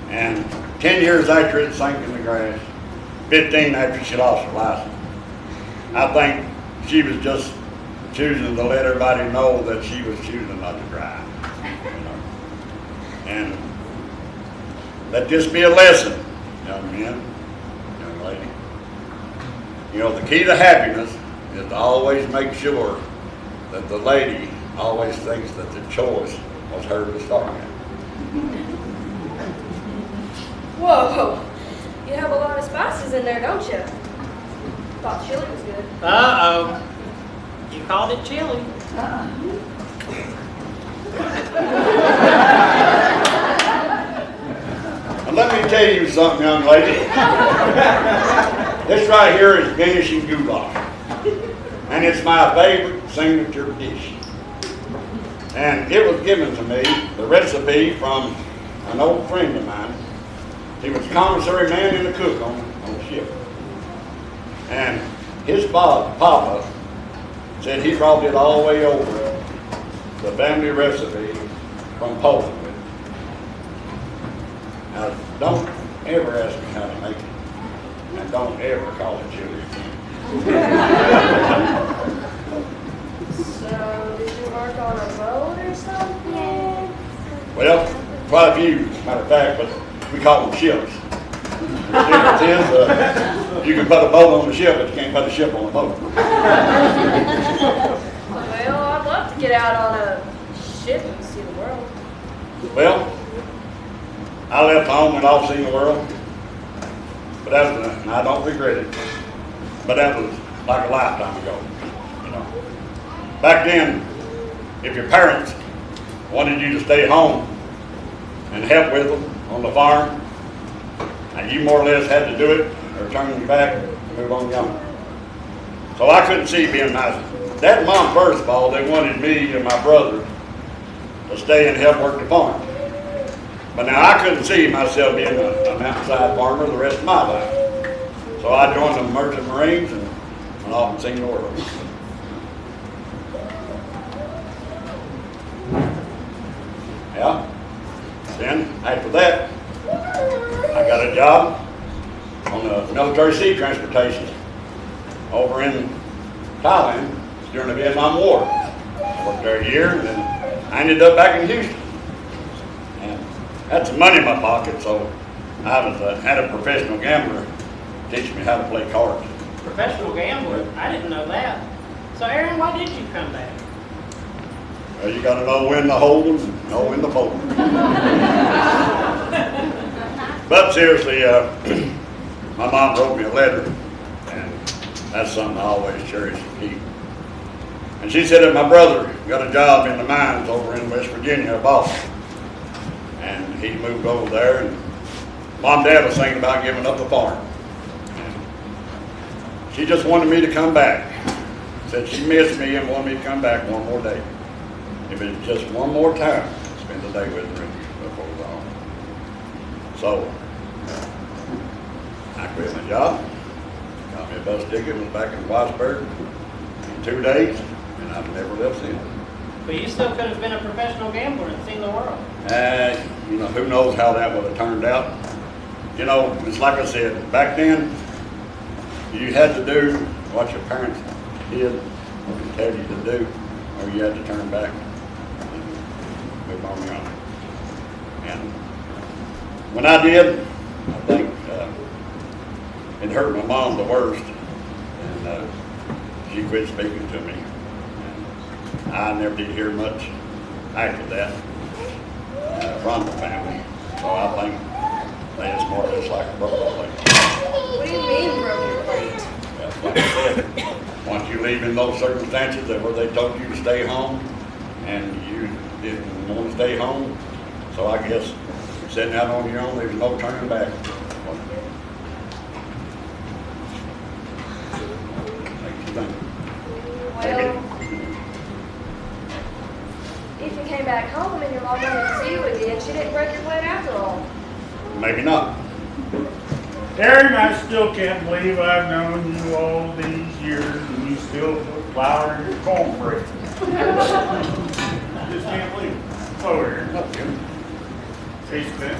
And 10 years after it sank in the grass, 15 after she lost her license, I think she was just choosing to let everybody know that she was choosing not to drive. You know? And let this be a lesson, young men, young lady. You know, the key to happiness is to always make sure that the lady always thinks that the choice was her to start with. Whoa, you have a lot of spices in there, don't you? Thought chili was good. Uh-oh. You called it chili. And let me tell you something, young lady. This right here is finishing goulash. And it's my favorite signature dish. And it was given to me, the recipe, from an old friend of mine. He was a commissary man and a cook on the ship. And his papa said he brought it all the way over, the family recipe from Poland. Now, don't ever ask me how to make it. And don't ever call it chili again. So, did you work on a boat or something? Well, quite a few, matter of fact, but we call them ships. The difference is, you can put a boat on the ship, but you can't put a ship on a boat. Well, I'd love to get out on a ship and see the world. Well, I left home and I've seen the world, but that was, and I don't regret it, but that was like a lifetime ago, you know. Back then, if your parents wanted you to stay home and help with them on the farm, and you more or less had to do it or turn your back and move on younger. So I couldn't see being nice. Dad and Mom, first of all, they wanted me and my brother to stay and help work the farm. But now I couldn't see myself being a mountainside farmer the rest of my life. So I joined the Merchant Marines and went off and seen the world. Yeah. Then, after that, I got a job on the military sea transportation over in Thailand during the Vietnam War. I worked there a year, and then I ended up back in Houston. And had some money in my pocket, so I had a professional gambler teach me how to play cards. Professional gambler? I didn't know that. So, Aaron, why did you come back? Well, you got to know when to hold them and know when to fold them. But seriously, my mom wrote me a letter, and that's something I always cherish and keep. And she said that my brother got a job in the mines over in West Virginia, Boston. And he moved over there, and Mom and Dad was thinking about giving up the farm. And she just wanted me to come back. Said she missed me and wanted me to come back one more day. If it's just one more time, spend the day with her before we go home. So, I quit my job, got me a bus ticket, was back in Whitesburg in 2 days, and I've never left since. But you still could have been a professional gambler and seen the world. You know, who knows how that would have turned out. You know, it's like I said, back then, you had to do what your parents did or tell you to do, or you had to turn back and move on. And when I did, I think it hurt my mom the worst. And she quit speaking to me. And I never did hear much after that from the family. So I think they just more just like a broken plate. What do you mean broken plate? That's like I said. Once you leave in those circumstances that where they told you to stay home and you didn't want to stay home, so I guess sitting out on your own, there's no turning back. Well, if you came back home and your mom wanted to see you again, she didn't break your plate after all. Maybe not. Aaron, I still can't believe I've known you all these years and you still put flour in your cornbread. I just can't believe it. Oh, Aaron. Taste that.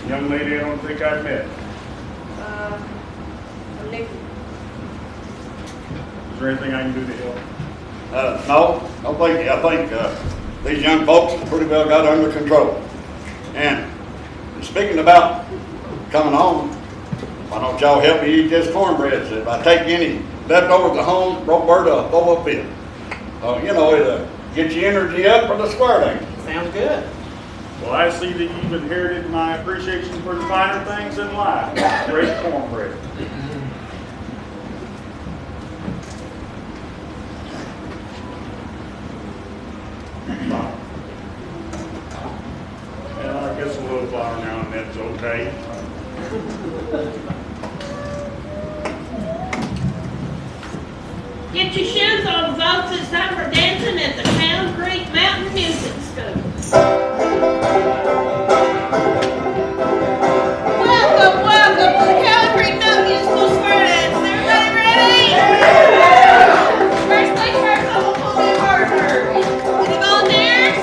Young lady I don't think I've met. Nick. Is there anything I can do to help? No, thank you. I think these young folks have pretty well got it under control. And speaking about coming home, why don't y'all help me eat this cornbread? So if I take any leftovers at home, Roberta, throw a fit. You know, it'll get your energy up for the square dance. Sounds good. Well, I see that you've inherited my appreciation for the finer things in life. Great cornbread. Well, I guess a little flour now and then's okay. Get your shoes on, folks. It's time for dancing at the Cowan Creek Mountain Music School. Welcome to the Cowan Creek Mountain Musical Square Dance. Everybody ready? First thing first, I'm gonna pull my partner. Any volunteers?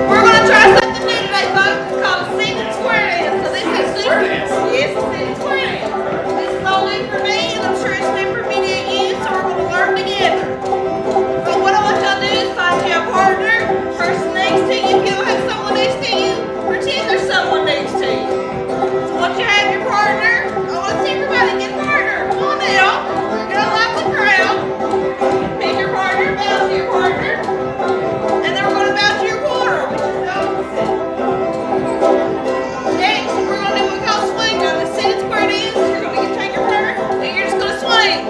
We're gonna try something new today, folks. It's called a seated square dance. So this is square dance. Yes, a seated square dance. This is all new for me, and I'm sure it's new for many of you. So we're gonna learn together. So what I want y'all to do is find you a partner, person next to you. If you don't have someone next to you, pretend there's someone next to you. So once you have your partner, I want to see everybody get a partner. Come on now. You're gonna like the crowd. Pick your partner, bounce to your partner, and then we're gonna bounce to your quarter, which is the opposite. Next, we're gonna do what we call swing. Now the seated square dance. You're gonna take your partner, and you're just gonna swing.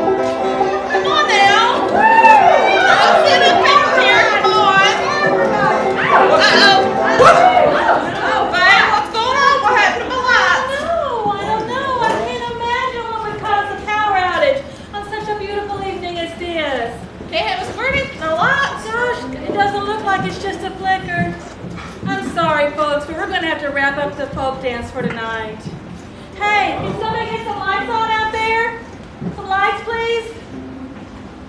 Come on now. Don't sit up here. Come on. Uh-oh. Oh, babe, what's going on? What happened to my lights? I don't know. I can't imagine what would cause a power outage on such a beautiful evening as this. They have a squirting no lights. Gosh, it doesn't look like it's just a flicker. I'm sorry, folks, but we're going to have to wrap up the folk dance for tonight. Hey, can somebody get some lights on out there? Some lights, please.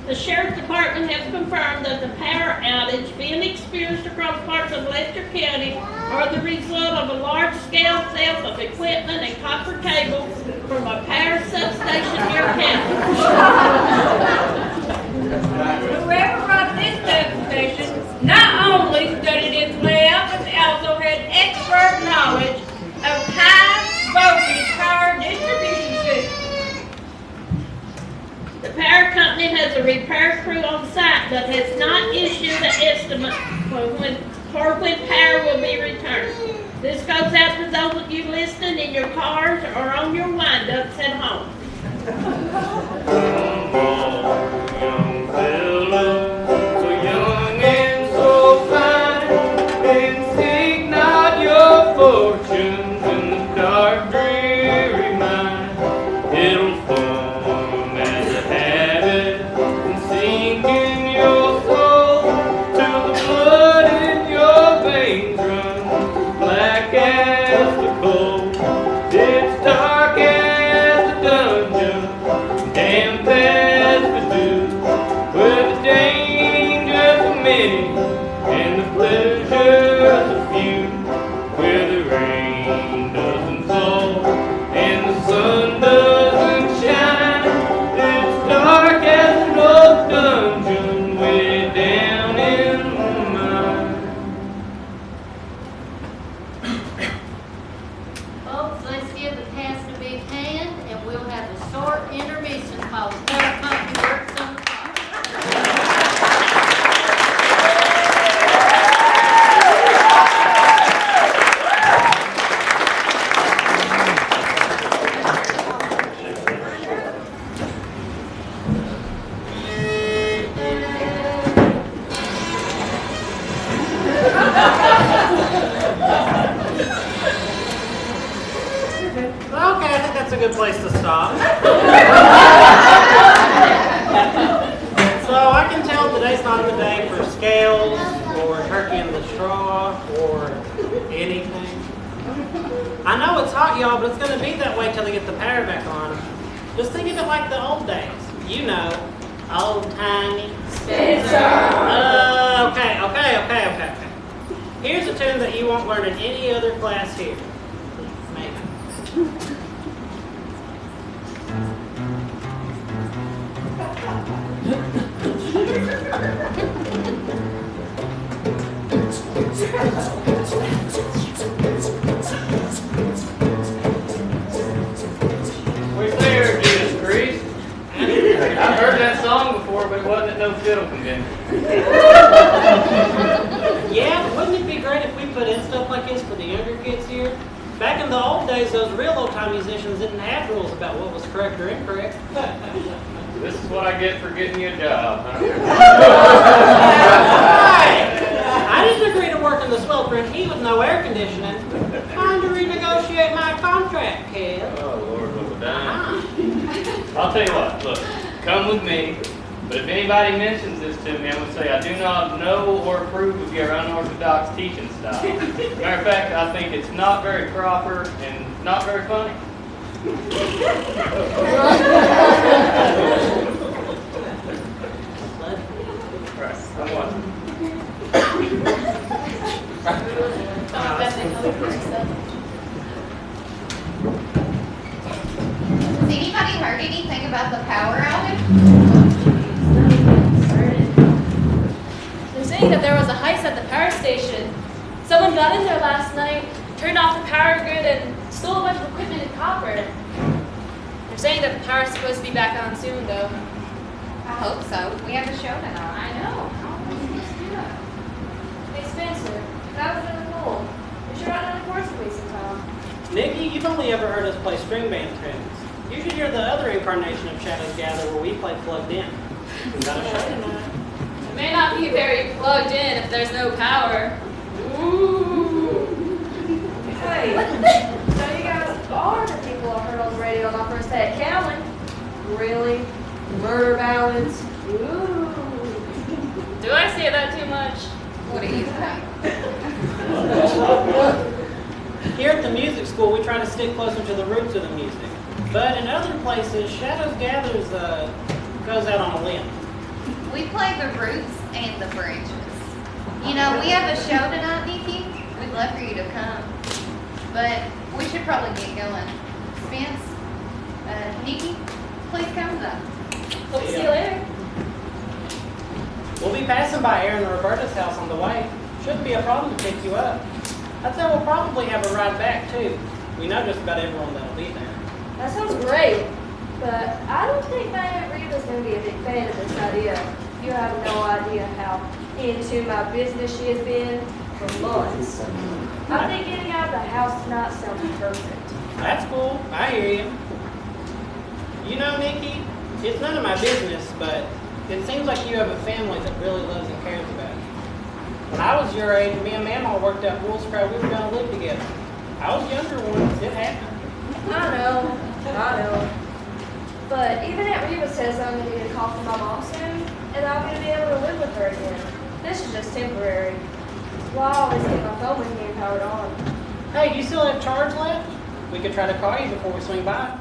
The Sheriff's Department has confirmed that the power outage being experienced across parts of Letcher County are the result of a large-scale theft of equipment and copper cables from a power substation near County. Whoever runs this substation not only studied its layout, but they also had expert knowledge of high-voltage power distribution systems. The power company has a repair crew on site but has not issued an estimate for when power will be returned. This goes out to those of you listening in your cars or on your wind-ups at home. Young fellow, so young and so fine, and seek not your fortunes in the dark, dreary mind. It'll form as a habit and sink in your soul till the blood in your veins runs black as the coal. It's dark as the job. So I can tell today's not the day for scales or turkey in the straw or anything. I know it's hot, y'all, but it's going to be that way till they get the power back on. Just think of it like the old days. You know, old-timey. Spencer! Okay. Here's a tune that you won't learn in any other class here. Maybe. Where's there, Judas Priest? I've heard that song before, but it wasn't at no fiddle convention. Yeah, wouldn't it be great if we put in stuff like this for the younger kids here? Back in the old days, those real old-time musicians didn't have rules about what was correct or incorrect. This is what I get for getting you a job, huh? I didn't agree to work in the sweltering heat with no air conditioning. Time to renegotiate my contract, kid. Oh, Lord, look at that. I'll tell you what, look, come with me. But if anybody mentions this to me, I would say I do not know or approve of your unorthodox teaching style. Matter of fact, I think it's not very proper and not very funny. Right, come on. Has anybody heard anything about the power outage? They're saying that there was a heist at the power station. Someone got in there last night, turned off the power grid, and stole a bunch of equipment and copper. They're saying that the power's supposed to be back on soon, though. I hope so. We have a show tonight. I know. How are we supposed to do that? Hey, Spencer, that was really cool. We should ride on a course with me sometime. Nikki, you've only ever heard us play string band tunes. You should hear the other incarnation of Shadows Gather where we play plugged in. We got a show tonight. It may not be very plugged in if there's no power. Ooh. Hey, so you guys are the people I heard on the radio on my first day at Cowan. Really? Murder ballads? Ooh. Do I say that too much? What do you think? Here at the music school, we try to stick closer to the roots of the music. But in other places, Shadows Gathers goes out on a limb. We play the roots and the branches. You know, we have a show tonight, Nikki. We'd love for you to come. But we should probably get going. Spence, Nikki, please come to them. Hope to see you later. We'll be passing by Aaron and Roberta's house on the way. Shouldn't be a problem to pick you up. I'd say we'll probably have a ride back, too. We know just about everyone that'll be there. That sounds great, but I don't think my Aunt Reva's going to be a big fan of this idea. You have no idea how into my business she has been for months. I think getting out of the house tonight sounds perfect. That's cool. I hear you. You know, Nikki, it's none of my business, but it seems like you have a family that really loves and cares about you. When I was your age, me and Mama worked out Wolf's Crowd, we were going to live together. I was younger once. It happened. I know. But even Aunt Reva says I'm going to get a call from my mom soon, and I'm going to be able to live with her again. This is just temporary. Well, I always keep my phone with me and powered on. Hey, do you still have charge left? We could try to call you before we swing by.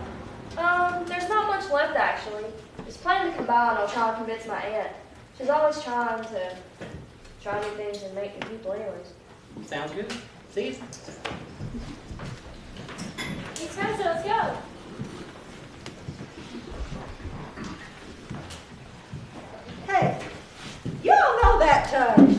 There's not much left actually. Just planning to come by and I'll try to convince my aunt. She's always trying to try new things and make new people anyways. Sounds good. See you. Hey Spencer, let's go. Hey, you all know that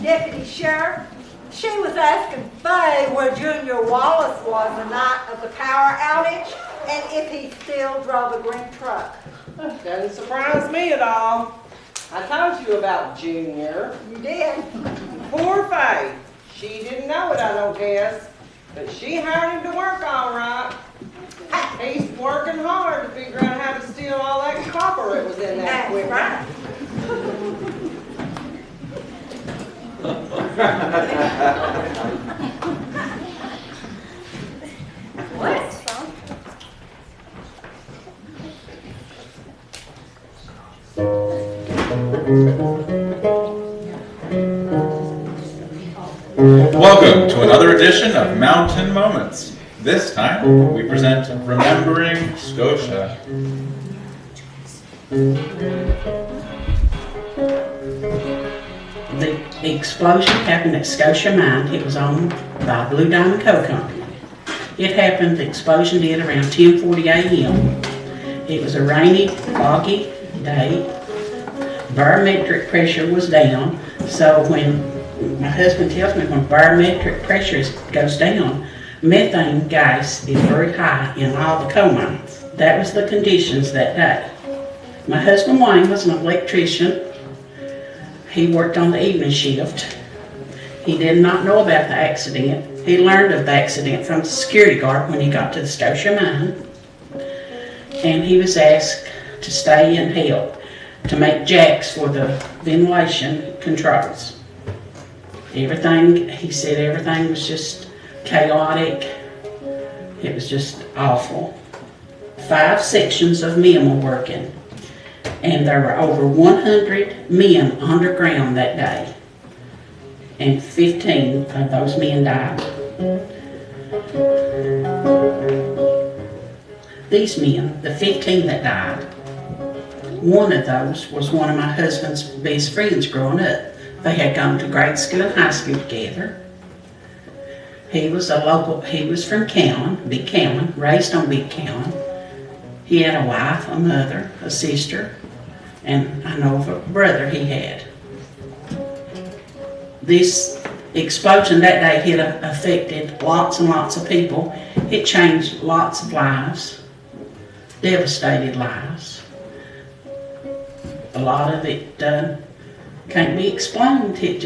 deputy sheriff? She was asking Faye where Junior Wallace was the night of the power outage and if he still drove a green truck. Doesn't surprise me at all. I told you about Junior. You did? Poor Faye. She didn't know it, I don't guess. But she hired him to work all right. He's working hard to figure out how to steal all that copper that was in that equipment. Right. What? Welcome to another edition of Mountain Moments. This time, we present Remembering Scotia. The explosion happened at Scotia Mine. It was owned by Blue Diamond Coal Company. It happened, the explosion did around 10:40 a.m. It was a rainy, foggy day. Barometric pressure was down, so when my husband tells me when barometric pressure goes down, methane gas is very high in all the coal mines. That was the conditions that day. My husband Wayne was an electrician. He worked on the evening shift. He did not know about the accident. He learned of the accident from the security guard when he got to the Scotia Mine. And he was asked to stay and help to make jacks for the ventilation controls. Everything, he said everything was just chaotic. It was just awful. 5 sections of men were working. And there were over 100 men underground that day. And 15 of those men died. These men, the 15 that died, one of those was one of my husband's best friends growing up. They had gone to grade school and high school together. He was from Cowan, Big Cowan, raised on Big Cowan. He had a wife, a mother, a sister, and I know of a brother he had. This explosion that day had affected lots and lots of people. It changed lots of lives, devastated lives. A lot of it can't be explained. It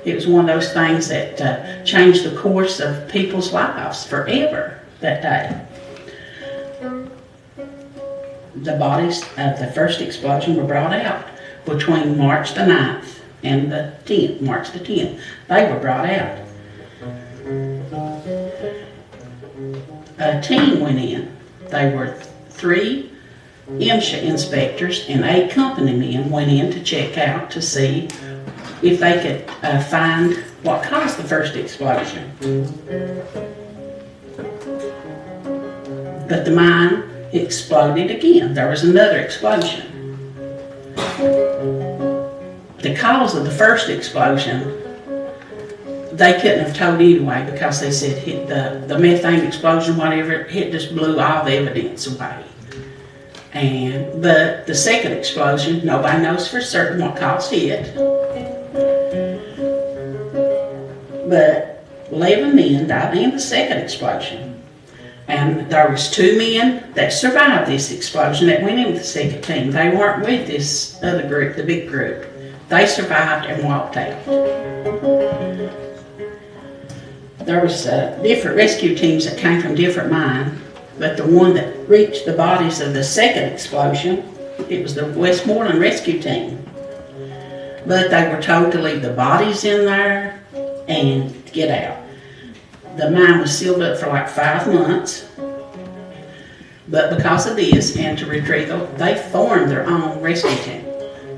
was one of those things that changed the course of people's lives forever that day. The bodies of the first explosion were brought out between March the 9th and the 10th, March the 10th. They were brought out. A team went in. They were 3 MSHA inspectors and 8 company men went in to check out to see if they could find what caused the first explosion. But the mine exploded again. There was another explosion. The cause of the first explosion, they couldn't have told anyway because they said the methane explosion, whatever, it just blew all the evidence away. But the second explosion, nobody knows for certain what caused it. But 11 men died in the second explosion. And there was 2 men that survived this explosion that went in with the second team. They weren't with this other group, the big group. They survived and walked out. There was different rescue teams that came from different mines, but the one that reached the bodies of the second explosion, it was the Westmoreland rescue team. But they were told to leave the bodies in there and get out. The mine was sealed up for like 5 months. But because of this and to retrieve them, they formed their own rescue team.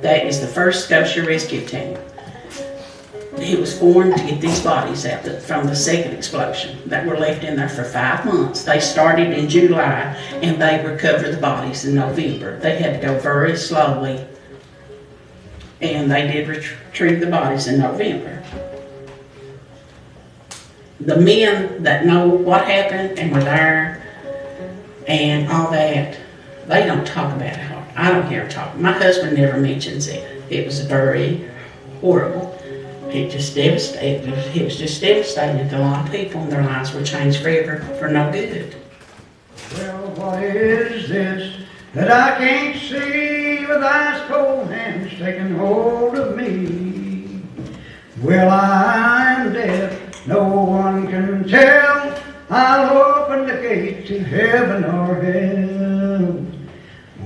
That is the first Scotia rescue team. It was formed to get these bodies out from the second explosion that were left in there for 5 months. They started in July and they recovered the bodies in November. They had to go very slowly and they did retrieve the bodies in November. The men that know what happened and were there and all that, they don't talk about it. I don't hear them talk. My husband never mentions it. It was very horrible. It was just devastating to a lot of people, and their lives were changed forever for no good. Well, what is this that I can't see with ice cold hands taking hold of me? Well, I'm dead. No one can tell. I'll open the gate to heaven or hell.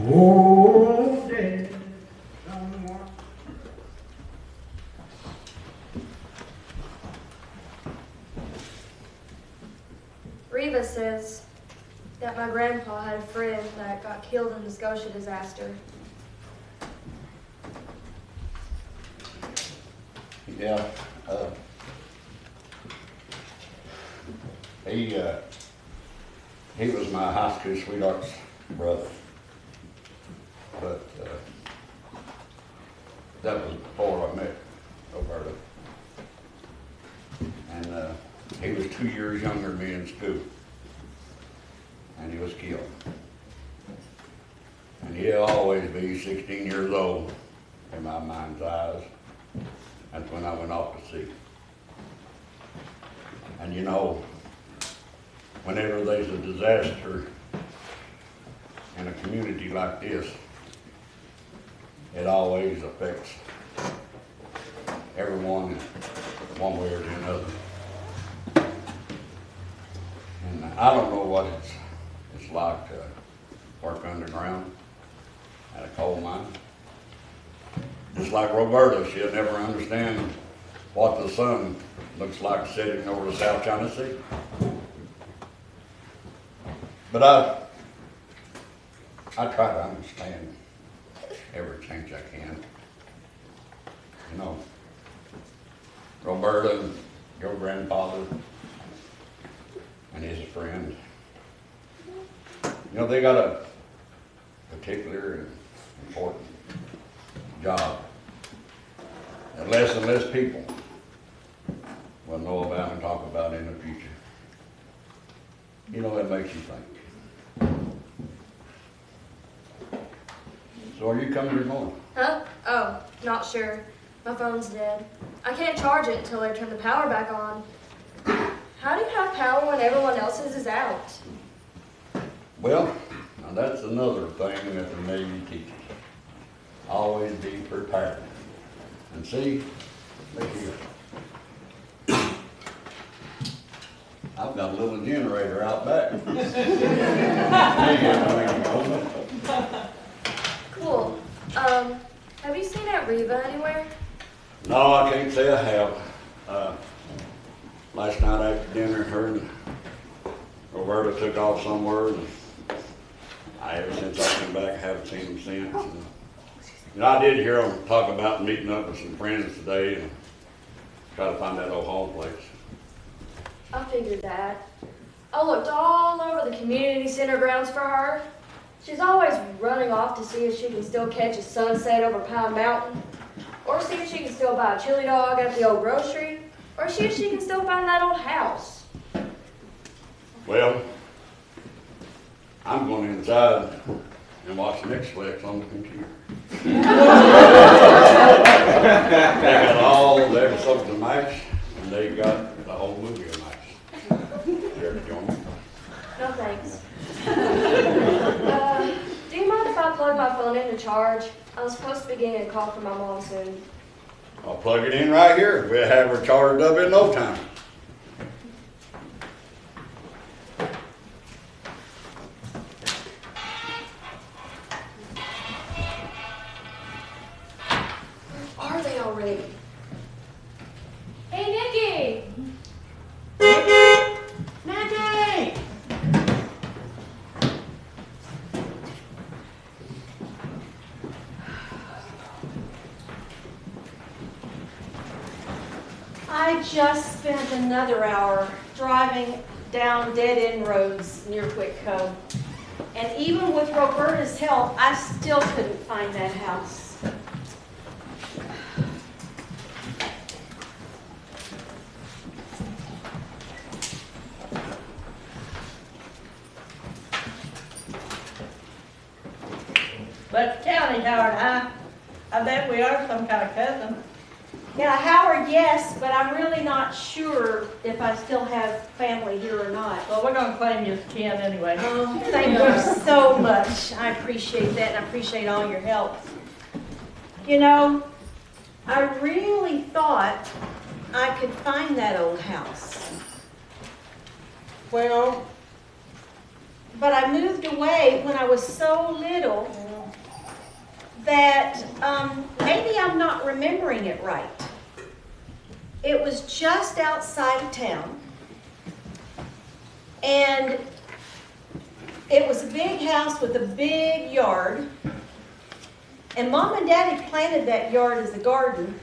Oh, dead. Reva says that my grandpa had a friend that got killed in the Scotia disaster. Yeah, he was my high school sweetheart's brother. But that was before I met Roberta. And he was 2 years younger than me in school. And he was killed. And he'll always be 16 years old in my mind's eyes. That's when I went off to sea. And you know, whenever there's a disaster in a community like this, it always affects everyone one way or the other. And I don't know what it's like to work underground at a coal mine. Just like Roberta, she'll never understand what the sun looks like setting over the South China Sea. But I try to understand every change I can. You know, Roberta and your grandfather and his friend, you know, they got a particular and important job that less and less people will know about and talk about in the future. You know, that makes you think. So are you coming here tomorrow? Huh? Oh, not sure. My phone's dead. I can't charge it until I turn the power back on. How do you have power when everyone else's is out? Well, now that's another thing that the Navy teaches. Always be prepared. And see, look here. I've got a little generator out back. Cool. Have you seen Aunt Reva anywhere? No, I can't say I have. Last night after dinner, her and Roberta took off somewhere, and ever since I came back, I haven't seen them since. And I did hear them talk about meeting up with some friends today and try to find that old home place. I figured that. I looked all over the community center grounds for her. She's always running off to see if she can still catch a sunset over Pine Mountain, or see if she can still buy a chili dog at the old grocery, or see if she can still find that old house. Well, I'm going inside and watch Netflix on the computer. They got all the episodes of MASH, and they got the whole movie of MASH. Care to join me? No thanks. Do you mind if I plug my phone in to charge? I'm supposed to be getting a call from my mom soon. I'll plug it in right here. We'll have her charged up in no time. Are they already? Hey, Nikki! Maggie! I just spent another hour driving down dead-end roads near Whitco. And even with Roberta's help, I still couldn't find that house. Letcher County, Howard, huh? I bet we are some kind of cousin. Yeah, Howard, yes, but I'm really not sure if I still have family here or not. Well, we're gonna claim you as kin anyway. Oh, thank you so much. I appreciate that, and I appreciate all your help. You know, I really thought I could find that old house. Well, but I moved away when I was so little that maybe I'm not remembering it right. It was just outside of town, and it was a big house with a big yard, and Mom and Daddy planted that yard as a garden,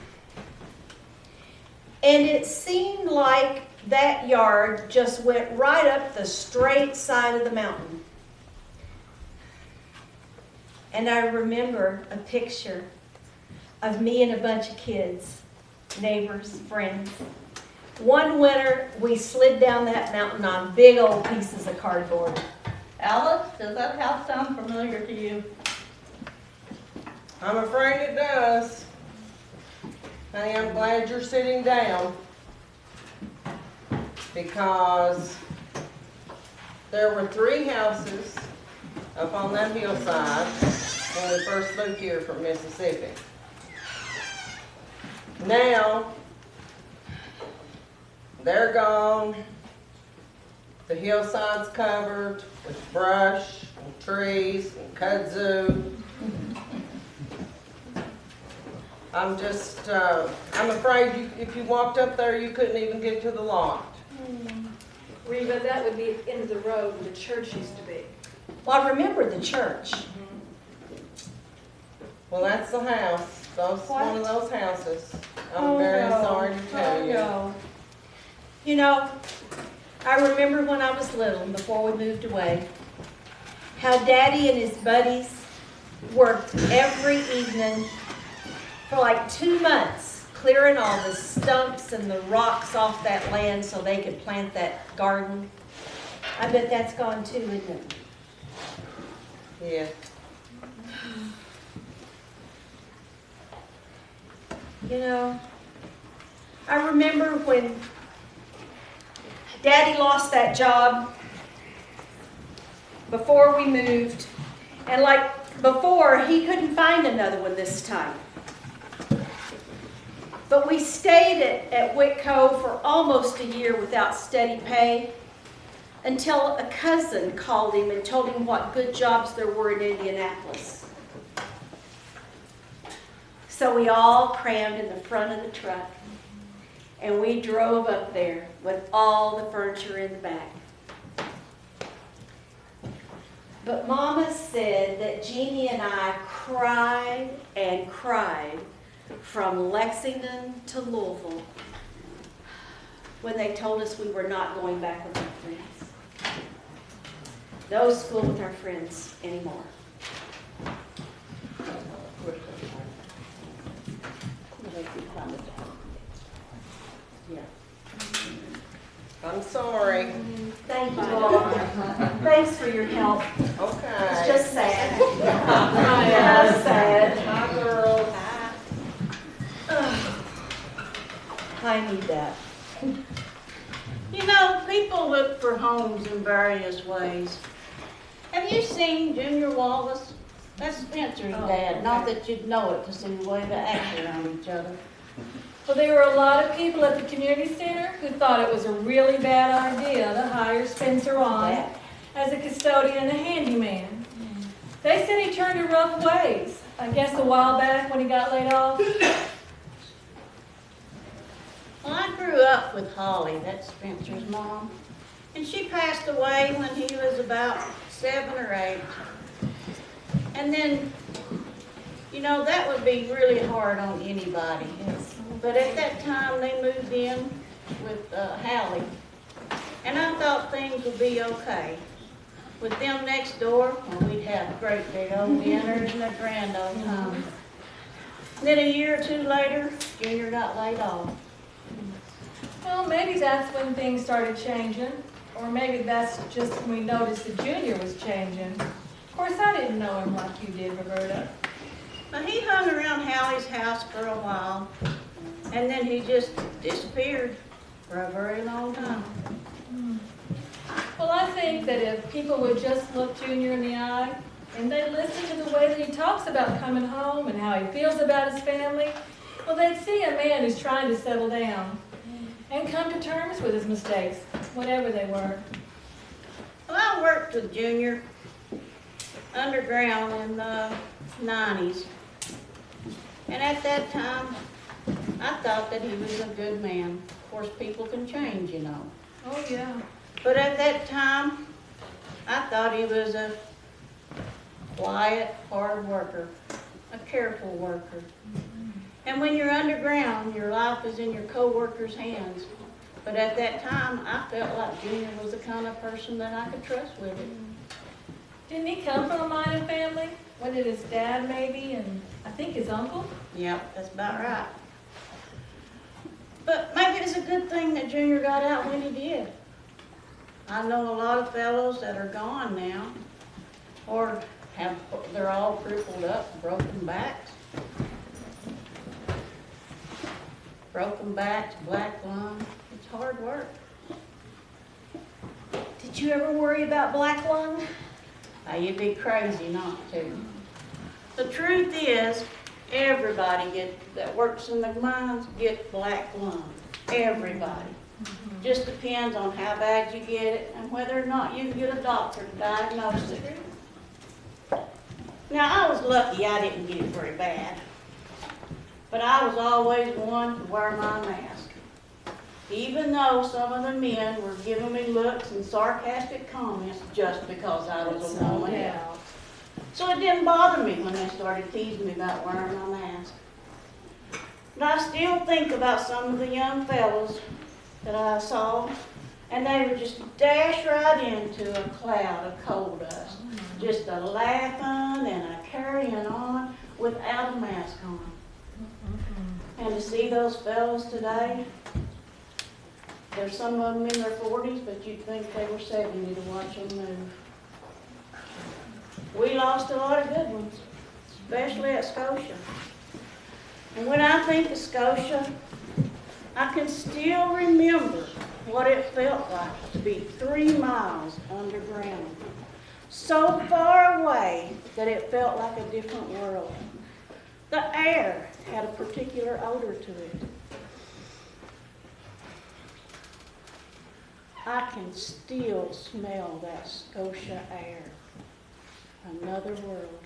And it seemed like that yard just went right up the straight side of the mountain. And I remember a picture of me and a bunch of kids, neighbors, friends. One winter, we slid down that mountain on big old pieces of cardboard. Alice, does that house sound familiar to you? I'm afraid it does. Honey, I'm glad you're sitting down, because there were 3 houses up on that hillside when we first moved here from Mississippi. Now, they're gone. The hillside's covered with brush and trees and kudzu. I'm afraid if you walked up there, you couldn't even get to the lot. Reba, that would be the end of the road where the church used to be. Well, I remember the church. Well, that's the house. One of those houses. I'm Oh, very no. sorry to tell Oh, you. no. You know, I remember when I was little, before we moved away, how Daddy and his buddies worked every evening for like 2 months, clearing all the stumps and the rocks off that land so they could plant that garden. I bet that's gone too, isn't it? Yeah. You know, I remember when Daddy lost that job before we moved, and like before, he couldn't find another one this time. But we stayed at Whitco for almost a year without steady pay, until a cousin called him and told him what good jobs there were in Indianapolis. So we all crammed in the front of the truck, and we drove up there with all the furniture in the back. But Mama said that Jeannie and I cried and cried from Lexington to Louisville when they told us we were not going back with our friends. No school with our friends anymore. Yeah. I'm sorry. Thank you all. Thanks for your help. Okay. It's just sad. Yeah, sad. Hi, girls. I need that. You know, people look for homes in various ways. Have you seen Junior Wallace? That's Spencer's dad. Not that you'd know it because they wave an act around each other. Well, there were a lot of people at the community center who thought it was a really bad idea to hire Spencer on as a custodian and a handyman. They said he turned to rough ways. I guess a while back when he got laid off. Well, I grew up with Holly, that's Spencer's mom, and she passed away when he was about 7 or 8. And then, you know, that would be really hard on anybody. But at that time, they moved in with Hallie, and I thought things would be okay. With them next door, well, we'd have great big old dinners and a grand old time. Then a year or 2 later, Junior got laid off. Well, maybe that's when things started changing. Or maybe that's just when we noticed that Junior was changing. Of course, I didn't know him like you did, Roberta. Well, he hung around Hallie's house for a while, and then he just disappeared for a very long time. Well, I think that if people would just look Junior in the eye and they listen to the way that he talks about coming home and how he feels about his family, well, they'd see a man who's trying to settle down and come to terms with his mistakes, whatever they were. Well, I worked with Junior underground in the 90s. And at that time, I thought that he was a good man. Of course, people can change, you know. Oh, yeah. But at that time, I thought he was a quiet, hard worker, a careful worker. And when you're underground, your life is in your co-workers' hands. But at that time, I felt like Junior was the kind of person that I could trust with it. Didn't he come from a mining family? What did his dad maybe, and I think his uncle? Yep, that's about right. But maybe it's a good thing that Junior got out when he did. I know a lot of fellows that are gone now, or they're all crippled up, broken backs. Broken backs, black lung, it's hard work. Did you ever worry about black lung? Now, you'd be crazy not to. The truth is, everybody that works in the mines get black lung. Everybody. Just depends on how bad you get it and whether or not you can get a doctor to diagnose it. Now, I was lucky I didn't get it very bad. But I was always one to wear my mask. Even though some of the men were giving me looks and sarcastic comments just because I was a woman. So it didn't bother me when they started teasing me about wearing my mask. But I still think about some of the young fellows that I saw, and they would just dash right into a cloud of coal dust, just a laughing and a carrying on without a mask on. And to see those fellows today, there's some of them in their 40s, but you'd think they were 70 to watch them move. We lost a lot of good ones, especially at Scotia. And when I think of Scotia, I can still remember what it felt like to be 3 miles underground, so far away that it felt like a different world. The air had a particular odor to it. I can still smell that Scotia air. Another world.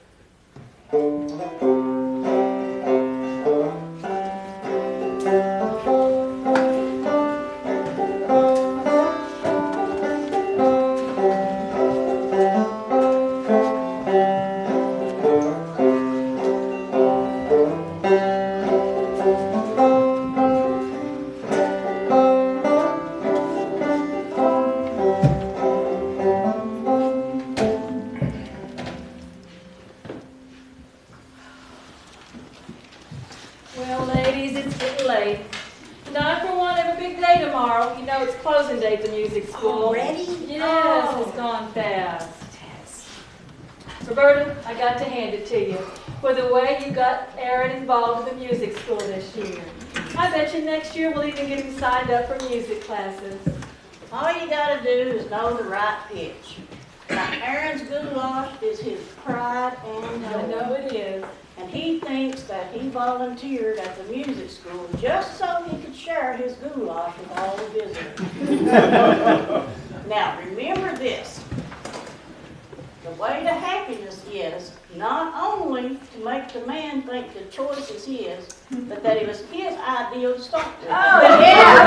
Well, ladies, it's getting late. And I, for one, have a big day tomorrow. You know, it's closing day at the music school. Already? Yes, Oh. it's gone fast. Roberta, I got to hand it to you for the way you got Aaron involved in the music school this year. I bet you next year we'll even get him signed up for music classes. All you gotta do is know the right pitch. Now, Aaron's goulash is his pride and joy. I know it is. And he thinks that he volunteered at the music school just so he could share his goulash with all the visitors. Now, remember this. The way to happiness is not only to make the man think the choice is his, but that it was his idea to start with. Oh, yeah!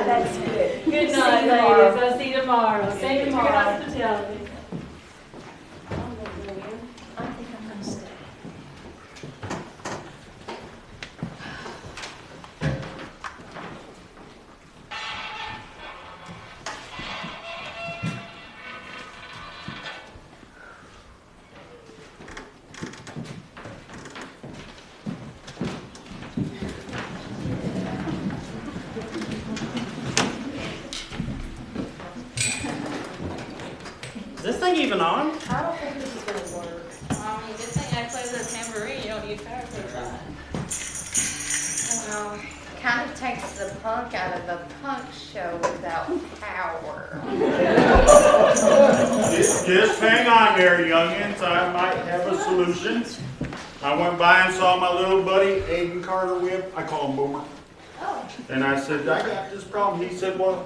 That's good. Good night, ladies. I'll see you tomorrow. Thank you for your hospitality. I think I'm gonna stay. Is this thing even on? I don't think this is gonna work. I mean, good thing I play the tambourine. You don't need power for that. Well, kind of takes the punk out of a punk show without power. Just hang on there, youngins. I might have a solution. I went by and saw my little buddy, Aiden Carter Whip. I call him Boomer. And I said, I got this problem. He said, well,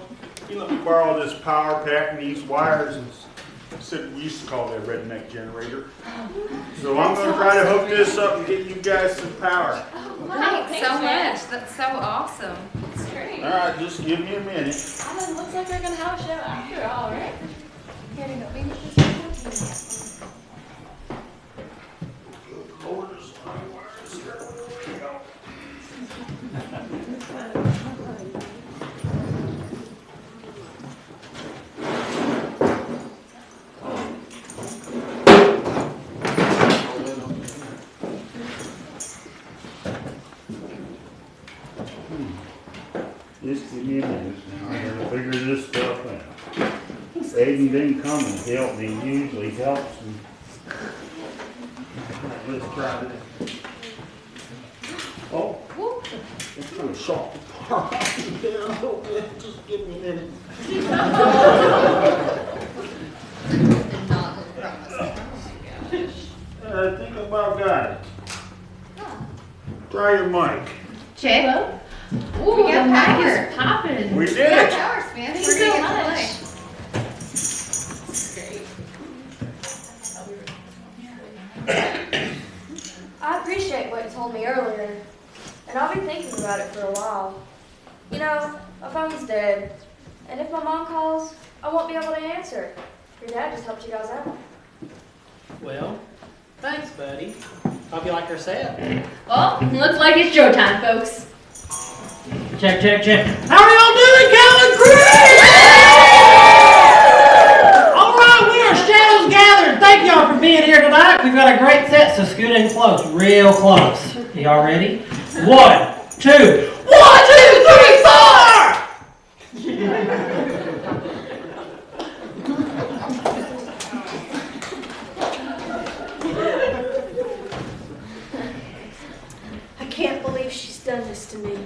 you let me borrow this power pack and these wires. And I said, we used to call that a redneck generator. So I'm going to try to hook this up and get you guys some power. Thanks so much. That's so awesome. It's great. All right, just give me a minute. It looks like we're gonna have a show after all, right? Lord Just give me a minute. I gotta figure this stuff out. Aiden didn't come and help me. He usually helps me. Let's try this. Oh, it's kind of soft. Just give me a minute. I think I about got it. Try your mic. Check. Ooh, We got the mic power. is popping. We did We got it. power, Spence. Thank We're you gonna so get to much. play. I appreciate what you told me earlier, and I'll be thinking about it for a while. You know, my phone's dead, and if my mom calls, I won't be able to answer. Your dad just helped you guys out. Well, thanks, buddy. Hope you like our set. Well, looks like it's show time, folks. Check, check, check. How are y'all doing, Cowan crew? All right, we are shadows gathered. Thank y'all for being here tonight. We've got a great set, so scoot in close, real close. Y'all ready? 1, 2. 1, 2, 3, 4! I can't believe she's done this to me.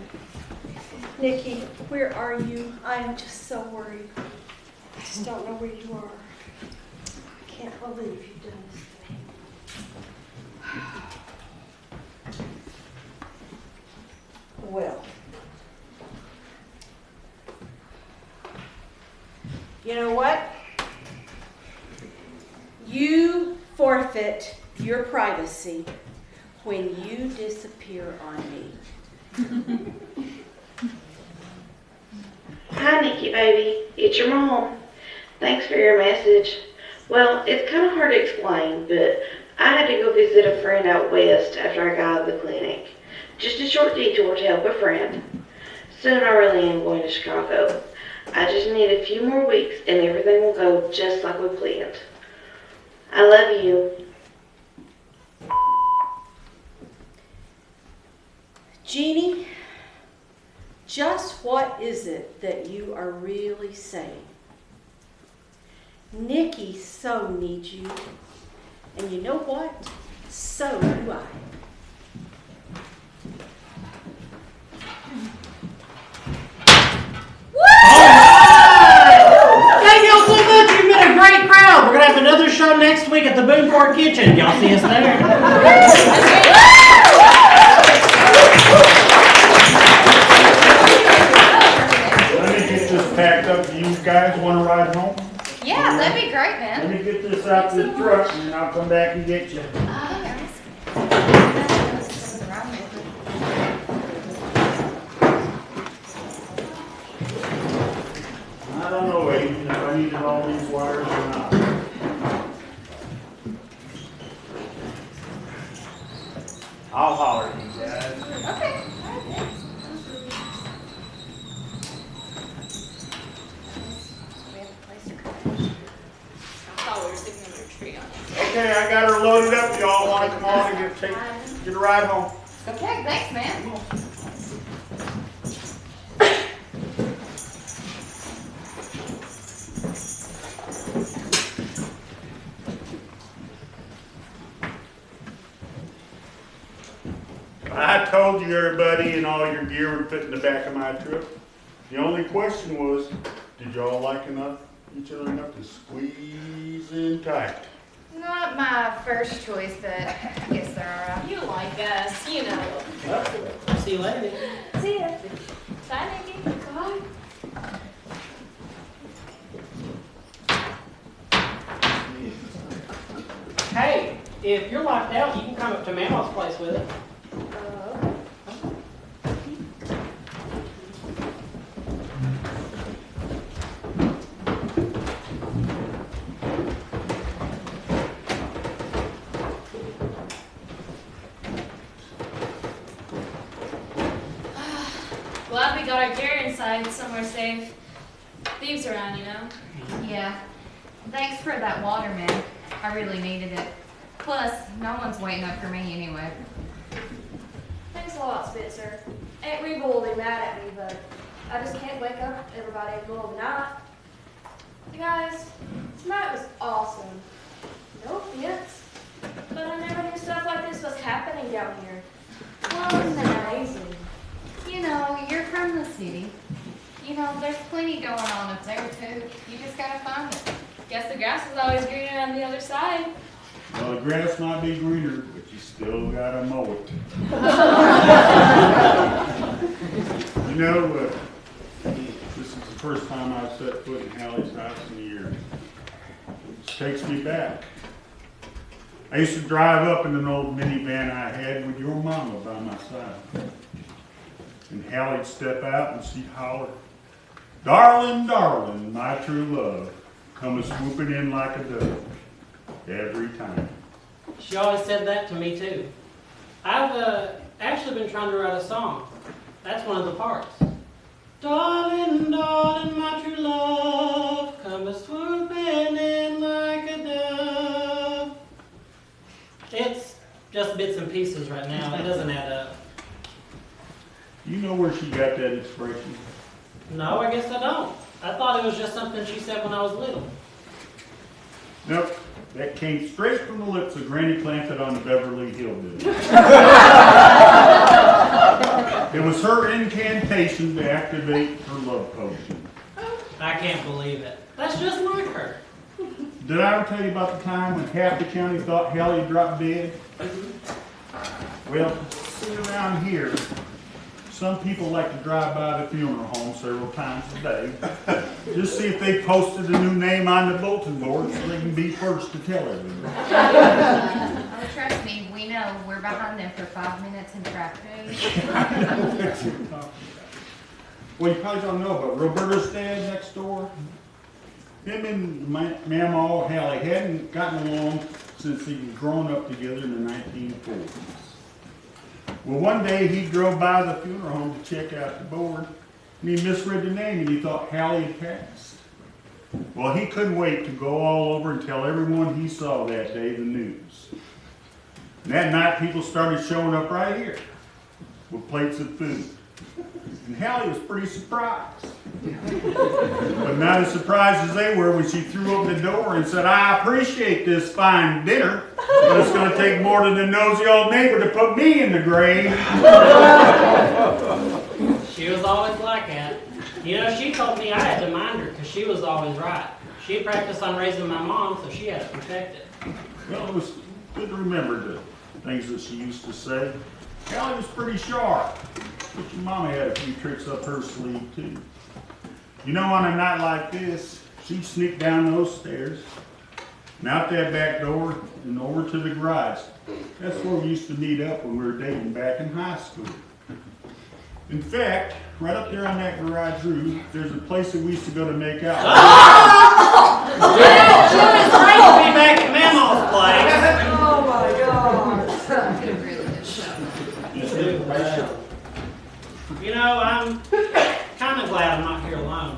Nikki, where are you? I am just so worried. I just don't know where you are. I can't believe you've done this to me. Well, you know what? You forfeit your privacy when you disappear on me. Hi, Nikki, baby. It's your mom. Thanks for your message. Well, it's kind of hard to explain, but I had to go visit a friend out west after I got out of the clinic. Just a short detour to help a friend. Soon I really am going to Chicago. I just need a few more weeks and everything will go just like we planned. I love you. Jeannie, just what is it that you are really saying? Nikki so needs you. And you know what? So do I. Thank y'all so much. You've been a great crowd. We're going to have another show next week at the Boonport Kitchen. Y'all see us there. Let me get this packed up. Do you guys want to ride home? Yeah, that'd be great, Let man. me get this out to the truck and then I'll come back and get you. I don't know, Aiden, if I needed all these wires or not. I'll holler at you guys. Okay. Okay, I got her loaded up. Y'all want to come on and get a ride home? Okay, thanks, man. I told you everybody and all your gear would fit in the back of my truck. The only question was, did y'all like each other enough to squeeze in tight? Not my first choice, but I guess they're all right. You like us, you know. See you later. See ya. Bye, Nikki. Bye. Hey, if you're locked out, you can come up to Mama's place with it. Glad we got our gear inside somewhere safe. Thieves around, you know. Yeah. Thanks for that water, man. I really needed it. Plus, no one's waiting up for me anyway. Thanks a lot, Spencer. Aunt Reba will be mad at me, but I just can't wake up everybody in the middle of the night. You guys, tonight was awesome. No offense, but I never knew stuff like this was happening down here. Well, Amazing. you know, you're from the city. You know, there's plenty going on up there too. You just gotta find it. Guess the grass is always greener on the other side. Well, the grass might be greener, but you still gotta mow it. You know, this is the first time I've set foot in Hallie's house in a year. It takes me back. I used to drive up in an old minivan I had with your mama by my side. And Hallie'd step out and she'd holler, "Darling, darling, my true love," come swooping in like a dove every time. She always said that to me too. I've actually been trying to write a song. That's one of the parts. Darling, darling, my true love, come swooping in like a dove. It's just bits and pieces right now. It doesn't add up. You know where she got that expression? No, I guess I don't. I thought it was just something she said when I was little. Nope, that came straight from the lips of Granny Clampett on the Beverly Hillbillies. It was her incantation to activate her love potion. I can't believe it. That's just like her. Did I ever tell you about the time when half the county thought Hallie dropped dead? Well, see, around here, some people like to drive by the funeral home several times a day. Just see if they posted a new name on the bulletin board so they can be first to tell everyone. Oh, trust me, we know. We're behind them for 5 minutes in traffic. Well, you probably don't know, but Roberta's dad next door, him and Mamaw Hallie hadn't gotten along since they had grown up together in the 1940s. Well, one day he drove by the funeral home to check out the board, and he misread the name and he thought Hallie had passed. Well, he couldn't wait to go all over and tell everyone he saw that day the news. And that night people started showing up right here with plates of food. And Hallie was pretty surprised. But not as surprised as they were when she threw open the door and said, "I appreciate this fine dinner, but it's going to take more than a nosy old neighbor to put me in the grave." She was always like that. You know, she told me I had to mind her because she was always right. She practiced on raising my mom, so she had to protect it. Well, it was good to remember the things that she used to say. Hallie was pretty sharp, but your mama had a few tricks up her sleeve too. You know, on a night like this, she'd sneak down those stairs and out that back door and over to the garage. That's where we used to meet up when we were dating back in high school. In fact, right up there on that garage roof, there's a place that we used to go to make out. She was great to be back at Mamaw's place. Oh my God. You know, I'm kind of glad I'm not here alone.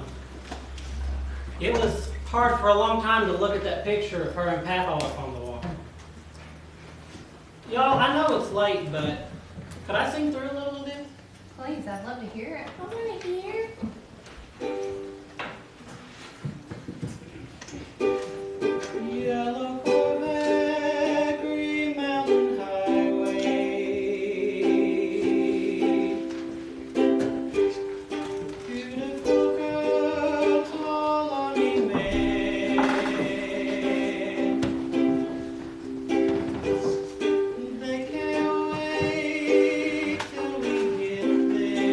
It was hard for a long time to look at that picture of her and Papa up on the wall. Y'all, I know it's late, but could I sing through a little bit? Please, I'd love to hear it. I want to hear. Yellow Corvette, Green Mountain Highway. Beautiful girl, tall, lonely man. They can't wait till we get there.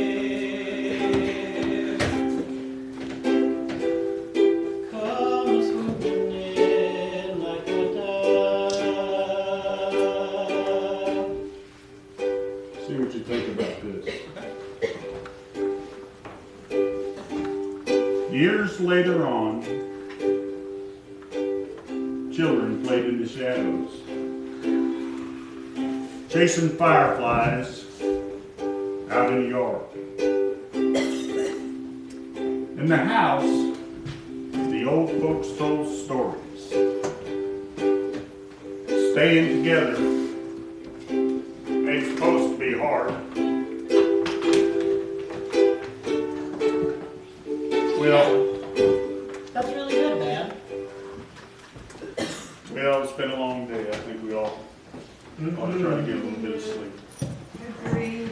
Come swooping in like a dove. See what you think about this. Years later on, children played in the shadows, chasing fireflies out in the yard. In the house, the old folks told stories. Staying together ain't supposed to be hard. I think we all ought to try to get a little bit of sleep. Agreed.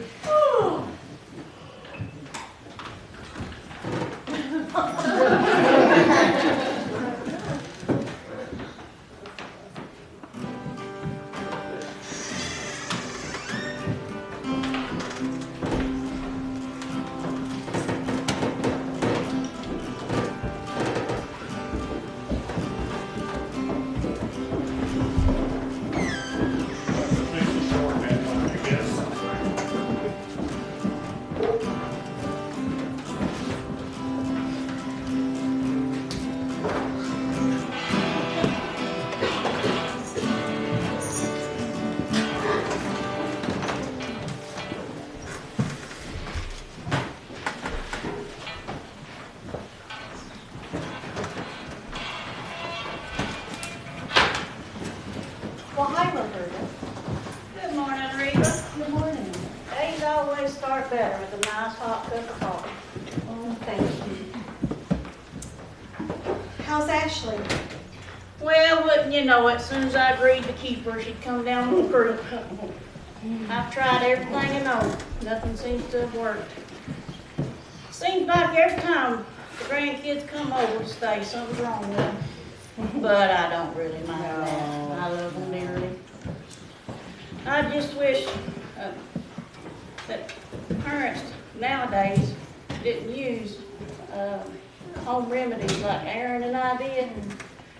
Well, hi, Roberta. Good morning, Reba. Good morning. Days always start better with a nice hot cup of coffee. Oh, thank you. How's Ashley? Well, wouldn't you know it, as soon as I agreed to keep her, she'd come down with her. I've tried everything I know. Nothing seems to have worked. Seems like every time the grandkids come over to stay, something's wrong with them. But I don't really mind that. I love them dearly. I just wish that parents nowadays didn't use home remedies like Aaron and I did.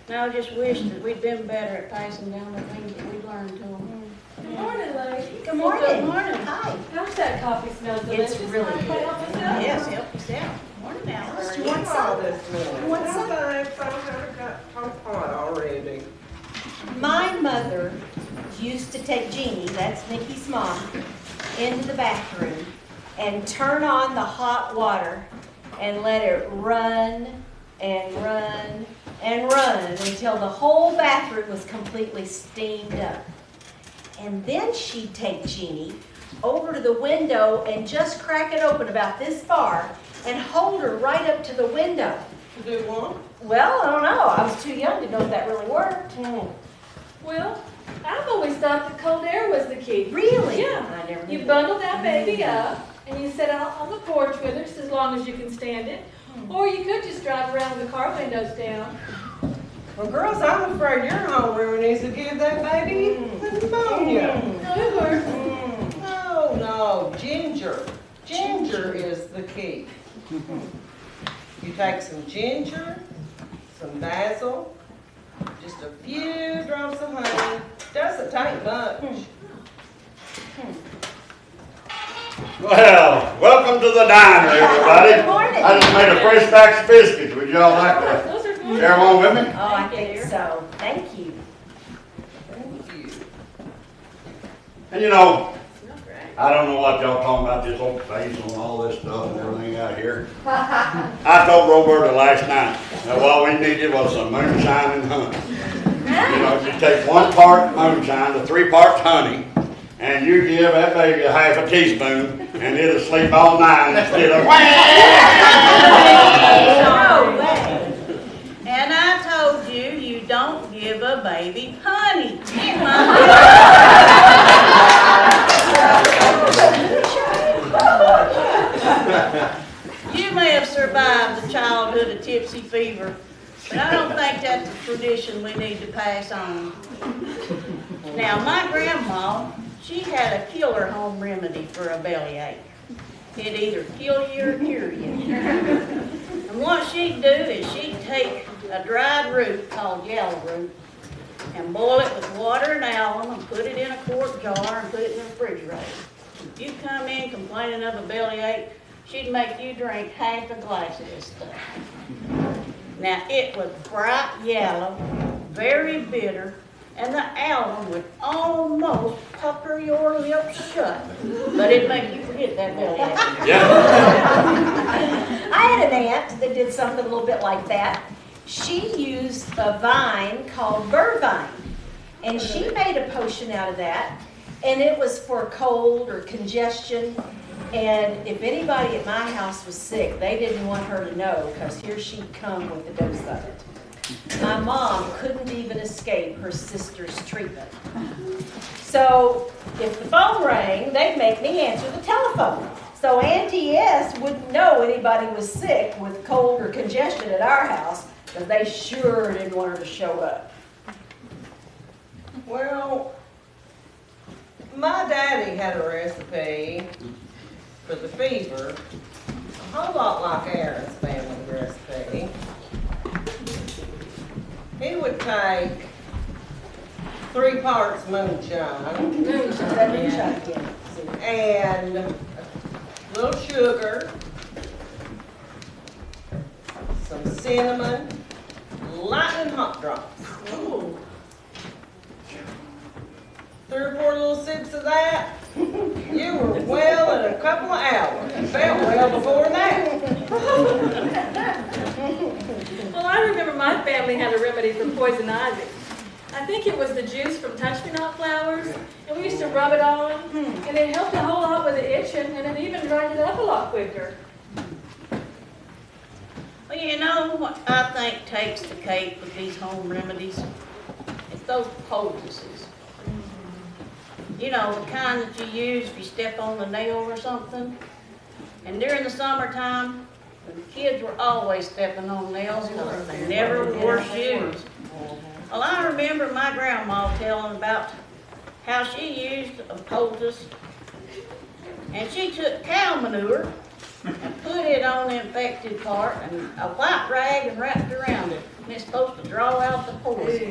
And I just wish that we'd been better at passing down the things that we learned to them. Good morning, lady. Good morning. Good morning. Hi. How's that coffee smell delicious? It's really Mind if I good. help myself? Yes, help yourself. Morning, Alice. You want some? You want some? already. My mother used to take Jeannie, that's Nikki's mom, into the bathroom and turn on the hot water and let it run and run and run until the whole bathroom was completely steamed up. And then she'd take Jeannie over to the window and just crack it open about this far and hold her right up to the window. To do what? Well, I don't know. I was too young to know if that really worked. Well, I've always thought that cold air was the key. Really? Yeah. I never knew You that. bundle that baby up, and you sit out on the porch with her just as long as you can stand it. Or you could just drive around with the car windows down. Well, girls, I'm afraid your home remedies will give that baby pneumonia. No, it works. No, ginger. Ginger is the key. You take some ginger, some basil, just a few drops of honey. Doesn't take much. Well, welcome to the diner, everybody. Good morning. I just made a fresh batch of biscuits. Would y'all like to Those are good. share one with me? Oh, I think so. Thank you. And you know, I don't know what y'all talking about, this old basil and all this stuff and everything out here. I told Roberta last night that what we needed was some moonshine and honey. You know, you take 1 part moonshine to 3 parts honey, and you give that baby a half a teaspoon, and it'll sleep all night instead of No way. And I told you, you don't give a baby honey. You may have survived the childhood of tipsy fever, but I don't think that's a tradition we need to pass on. Now, my grandma, she had a killer home remedy for a bellyache. It'd either kill you or cure you. And what she'd do is she'd take a dried root called yellow root and boil it with water and alum and put it in a quart jar and put it in the refrigerator. If you come in complaining of a bellyache, she'd make you drink half a glass of this stuff. Now, it was bright yellow, very bitter, and the alum would almost pucker your lips shut. But it'd make you forget that bellyache. I had an aunt that did something a little bit like that. She used a vine called vervine, and she made a potion out of that, and it was for cold or congestion. And if anybody at my house was sick, they didn't want her to know, because here she'd come with a dose of it. my mom couldn't even escape her sister's treatment. So if the phone rang, they'd make me answer the telephone. So Auntie S wouldn't know anybody was sick with cold or congestion at our house, because they sure didn't want her to show up. Well, my daddy had a recipe for the fever, a whole lot like Aaron's family recipe. He would take 3 parts moonshine and a little sugar, some cinnamon, lightning hot drops. Ooh. 3 or 4 little sips of that, you were well in a couple of hours. You felt well before that. Well, I remember my family had a remedy for poison ivy. I think it was the juice from touch-me-not flowers, and we used to rub it on, and it helped a whole lot with the itching, and it even dried it up a lot quicker. Well, you know what I think takes the cake with these home remedies? It's those poultices. You know, the kind that you use if you step on the nail or something. And during the summertime, the kids were always stepping on nails because they never wore shoes. Well, I remember my grandma telling about how she used a poultice, and she took cow manure and put it on the infected part and a white rag and wrapped around it. And it's supposed to draw out the pores.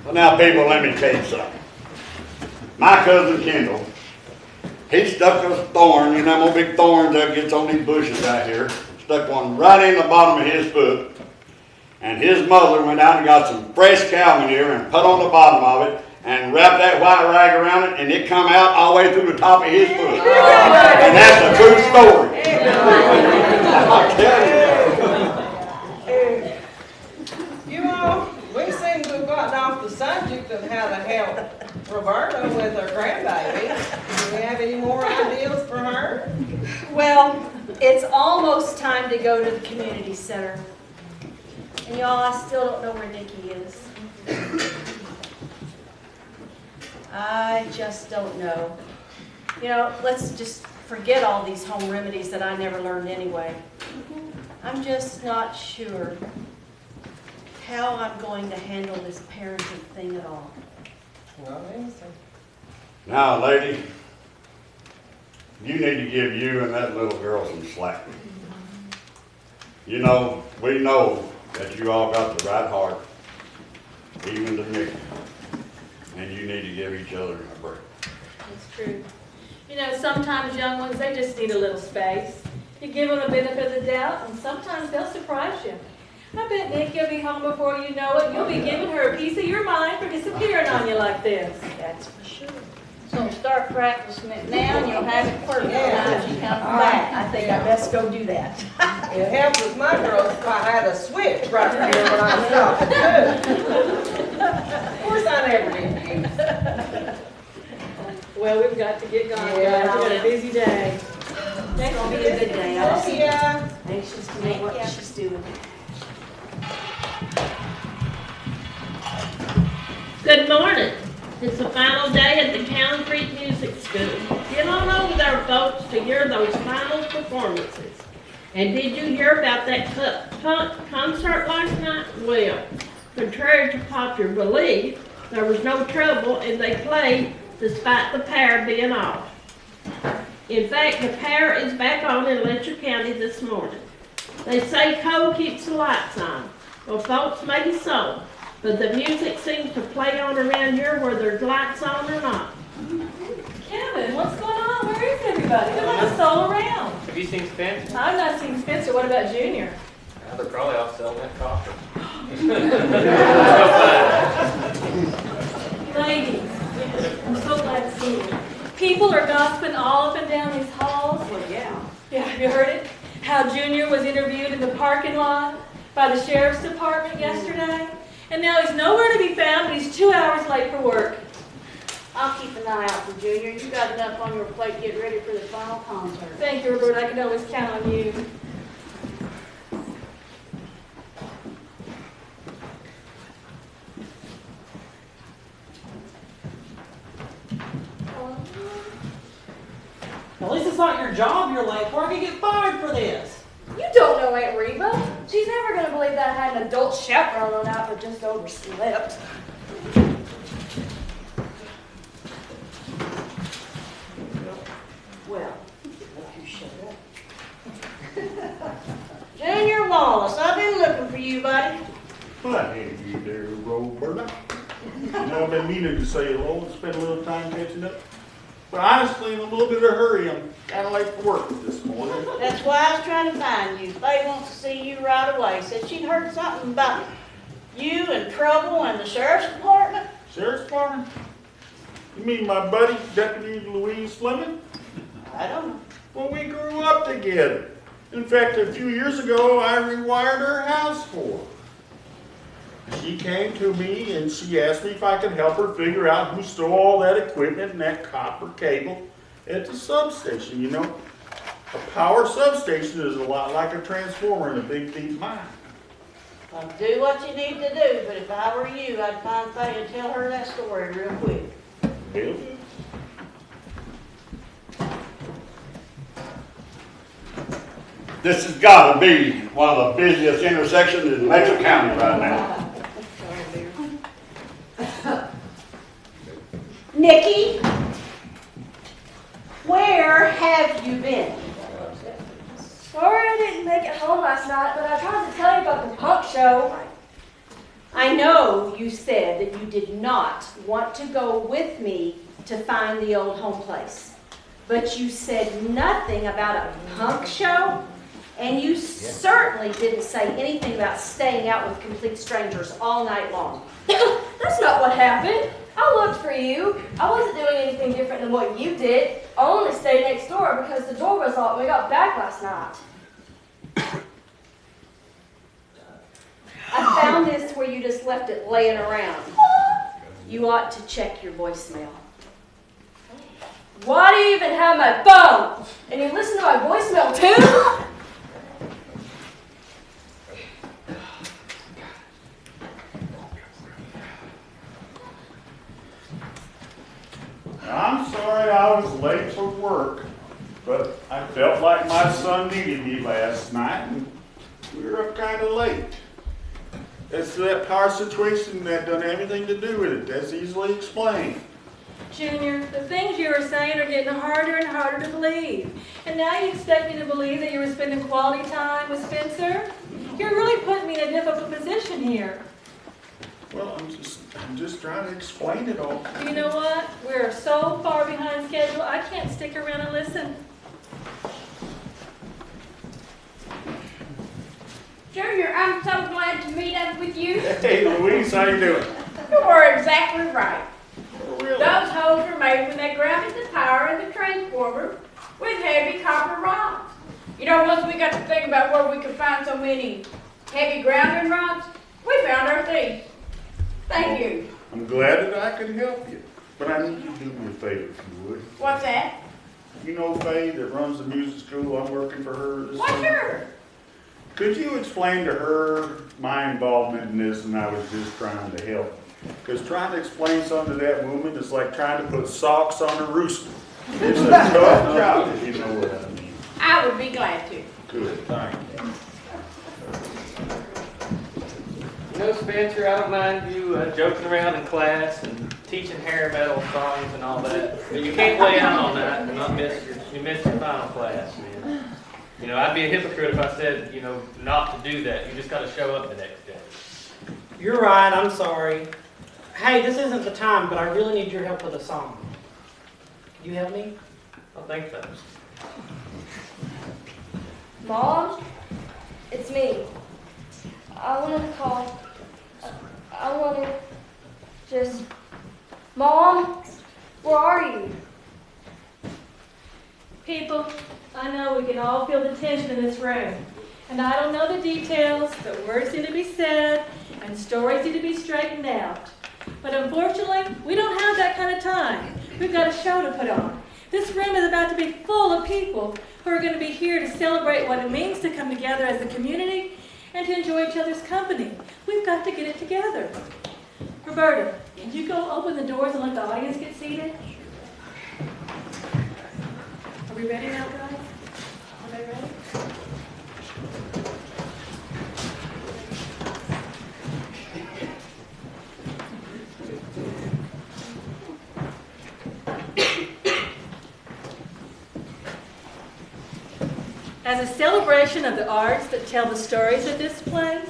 Well, now, people, let me tell you something. My cousin Kendall, he stuck a thorn, you know, them old big thorns that gets on these bushes out here, stuck one right in the bottom of his foot. And his mother went out and got some fresh cow manure and put on the bottom of it and wrapped that white rag around it, and it come out all the way through the top of his foot. And that's a true story. I'll tell you. You all, we seem to have gotten off the subject of how to help Roberta with her grandbaby. Do we have any more ideas for her? Well, it's almost time to go to the community center. And y'all, I still don't know where Nikki is. I just don't know. You know, let's just forget all these home remedies that I never learned anyway. I'm just not sure how I'm going to handle this parenting thing at all. Not easy. Now, lady, you need to give you and that little girl some slack. You know, we know that you all got the right heart, even to Nick, and you need to give each other a break. That's true. You know, sometimes young ones, they just need a little space. You give them the benefit of the doubt, and sometimes they'll surprise you. I bet Nick, you'll be home before you know it, and you'll be giving her a piece of your mind for disappearing on you like this. That's for sure. So start practicing it now, and you'll have it perfect when she comes All back. right, I think I best go do that. It helps with my girls if I had a switch right here when I stop and do. Of course I never did use. Well, we've got to get going, guys. Yeah. We've got a busy day. It's gonna be a good day. I'll See see ya. anxious to know what she's doing. Good morning. It's the final day at the Cowan Creek Music School. Get on over there, folks, to hear those final performances. And did you hear about that concert last night? Well, contrary to popular belief, there was no trouble and they played despite the power being off. In fact, the power is back on in Letcher County this morning. They say coal keeps the lights on. Well, folks, maybe so. But the music seems to play on around here whether there's lights on or not. Kevin, what's going on? Where is everybody? Come on, it's all around. Have you seen Spencer? I've not seen Spencer. What about Junior? They're probably off selling that coffee. Ladies, I'm so glad to see you. People are gossiping all up and down these halls. Well, yeah. Yeah, have you heard it? How Junior was interviewed in the parking lot by the sheriff's department yesterday. And now he's nowhere to be found, but he's 2 hours late for work. I'll keep an eye out for Junior. You got enough on your plate to get ready for the final concert. Thank you, Roberta. I can always count on you. At least it's not your job you're late for. I could get fired for this. You don't know Aunt Reba. She's never going to believe that I had an adult chaperone on out but just overslept. Well, you shut up. Junior Wallace, I've been looking for you, buddy. Well, hey, you there, Roberta. You know, I've been meaning to say hello and spend a little time catching up. But honestly, in a little bit of a hurry. I'm kind of late for work this morning. That's why I was trying to find you. They wants to see you right away. Said she'd heard something about you and trouble in the sheriff's department. Sheriff's Department? You mean my buddy, Deputy Louise Fleming? I don't know. Well, we grew up together. In fact, a few years ago, I rewired her house for her. She came to me and she asked me if I could help her figure out who stole all that equipment and that copper cable at the substation. You know, a power substation is a lot like a transformer in a big, deep mine. Well, do what you need to do, but if I were you, I'd find Faye and tell her that story real quick. Bill? This has got to be one of the busiest intersections in Letcher County right now. Nikki, where have you been? Sorry I didn't make it home last night, but I tried to tell you about the punk show. I know you said that you did not want to go with me to find the old home place, but you said nothing about a punk show, and you certainly didn't say anything about staying out with complete strangers all night long. That's not what happened. I looked for you. I wasn't doing anything different than what you did. I only stayed next door because the door was locked when we got back last night. I found this where you just left it laying around. You ought to check your voicemail. Why do you even have my phone? And you listen to my voicemail too? I'm sorry I was late for work, but I felt like my son needed me last night, and we were up kind of late. It's that power situation that doesn't have anything to do with it. That's easily explained. Junior, the things you were saying are getting harder and harder to believe. And now you expect me to believe that you were spending quality time with Spencer? You're really putting me in a difficult position here. Well, I'm just trying to explain it all. You know what? We're so far behind schedule, I can't stick around and listen. Junior, I'm so glad to meet up with you. Hey, Louise, how you doing? You are exactly right. Really? Those holes were made when they grounded the power in the transformer with heavy copper rods. You know, once we got to think about where we could find so many heavy grounding rods, we found our thief. Thank you. I'm glad that I could help you, but I need you to do me a favor if you would. What's that? You know Faye that runs the music school? I'm working for her this What's summer. her? Could you explain to her my involvement in this and I was just trying to help? Because trying to explain something to that woman is like trying to put socks on a rooster. It's a tough job, if you know what I mean. I would be glad to. Good, thank you. You know, Spencer, I don't mind you joking around in class and teaching hair metal songs and all that, but you can't lay out on that and not miss your final class, man. You know, I'd be a hypocrite if I said, you know, not to do that. You just got to show up the next day. You're right, I'm sorry. Hey, this isn't the time, but I really need your help with a song. Can you help me? I think so. Mom, it's me. I wanted to call. I want to just. Mom, where are you? People, I know we can all feel the tension in this room. And I don't know the details, but words need to be said and stories need to be straightened out. But unfortunately, we don't have that kind of time. We've got a show to put on. This room is about to be full of people who are going to be here to celebrate what it means to come together as a community and to enjoy each other's company. We've got to get it together. Roberta, can you go open the doors and let the audience get seated? Are we ready now, guys? Are they ready? As a celebration of the arts that tell the stories of this place,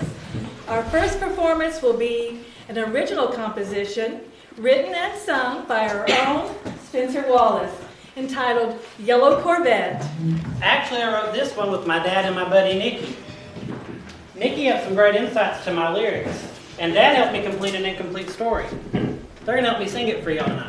our first performance will be an original composition written and sung by our own Spencer Wallace, entitled Yellow Corvette. Actually, I wrote this one with my dad and my buddy Nikki. Nikki had some great insights to my lyrics, and Dad helped me complete an incomplete story. They're gonna help me sing it for y'all tonight.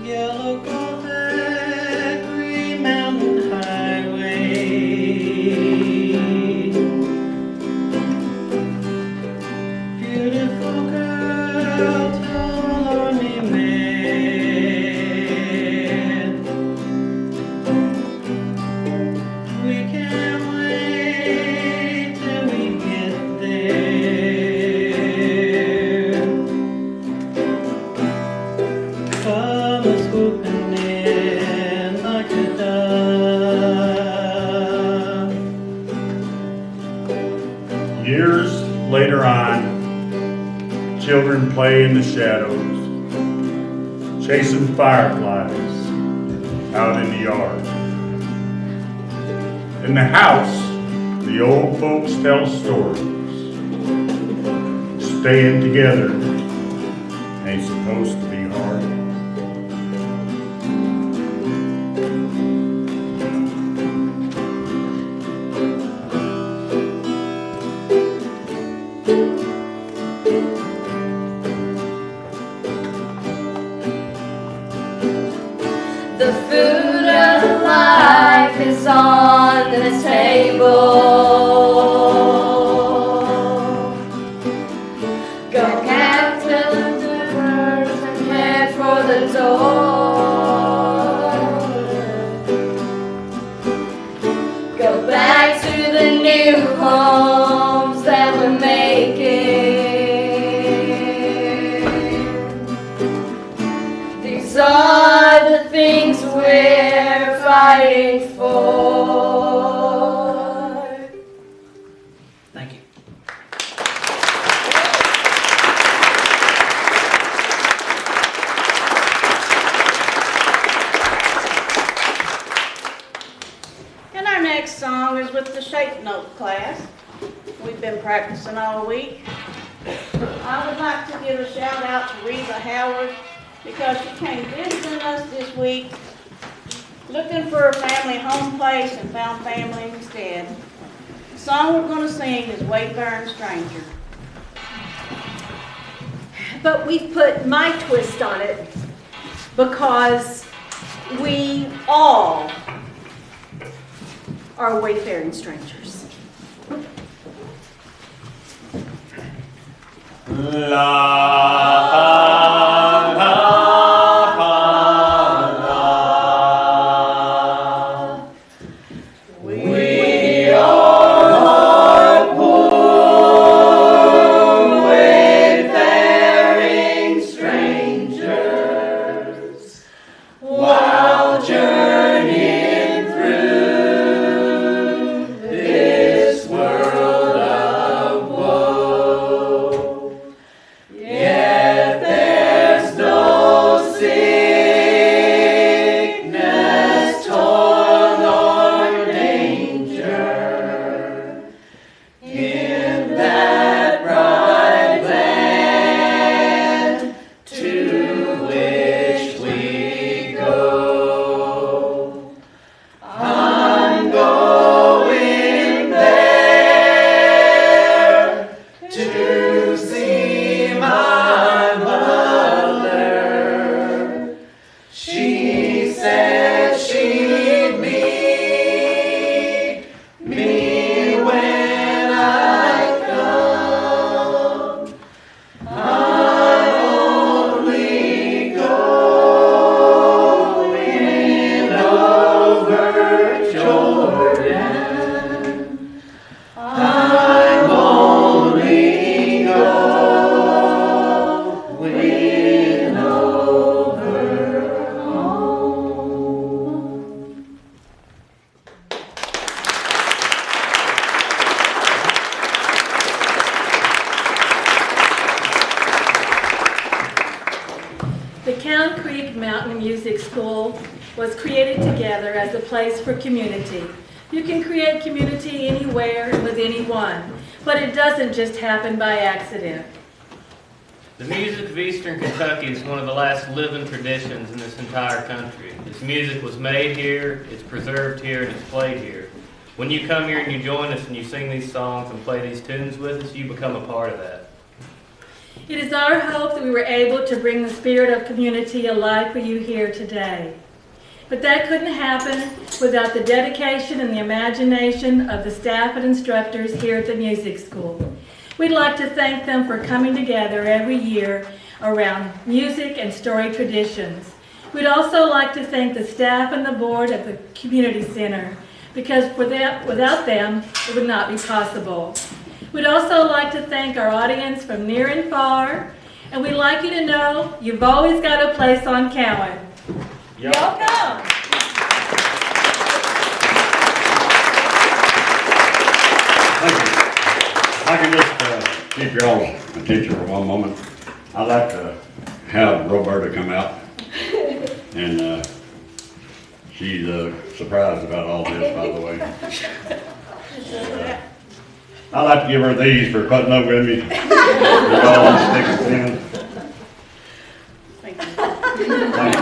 Yellow Corvette, Green Mountain Highway. Beautiful girl, tall army man. We can't wait till we get there. Come swooping in like a dove. Years later on, children play in the shadows, chasing fireflies out in the yard. In the house, the old folks tell stories. Staying together ain't supposed to be hard. The food of life is on the table. Go capture the birds and head for the door. Go back to the new homes that we're making. These are the things we're fighting for. Thank you. And our next song is with the shape note class. We've been practicing all week. I would like to give a shout out to Reba Howard because she came visiting us this week looking for a family home place and found family instead. The song we're going to sing is Wayfaring Stranger. But we've put my twist on it because we all are wayfaring strangers. We are poor, wayfaring strangers, while journeying through this world of woe. Yes. Music School was created together as a place for community. You can create community anywhere and with anyone, but it doesn't just happen by accident. The music of Eastern Kentucky is one of the last living traditions in this entire country. This music was made here, it's preserved here, and it's played here. When you come here and you join us and you sing these songs and play these tunes with us, you become a part of that. It is our hope that we were able to bring the spirit of community alive for you here today. But that couldn't happen without the dedication and the imagination of the staff and instructors here at the music school. We'd like to thank them for coming together every year around music and story traditions. We'd also like to thank the staff and the board of the Community Center, because without them, it would not be possible. We'd also like to thank our audience from near and far, and we'd like you to know you've always got a place on Cowan. Y'all come. Thank you. If I can just keep y'all's attention for one moment. I'd like to have Roberta come out, and she's surprised about all this, by the way. I'd like to give her these for putting up with me. You're all on stick and pin. Thank you. Thank you.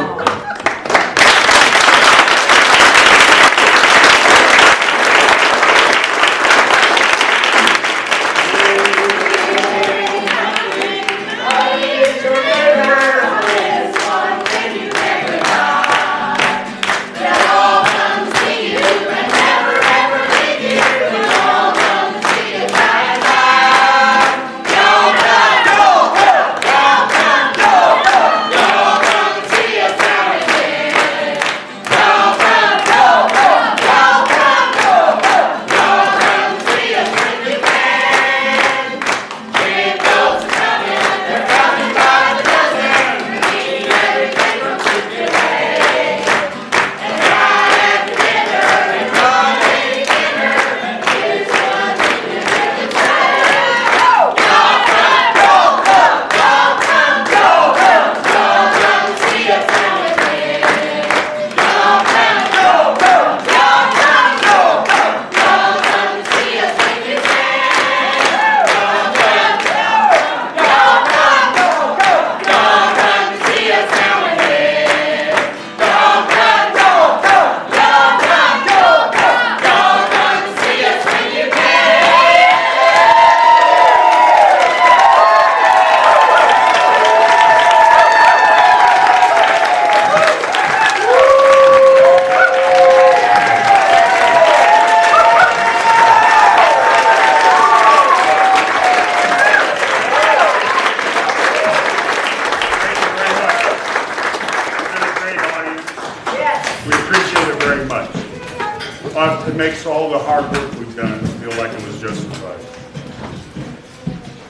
It makes all the hard work we've done feel like it was justified.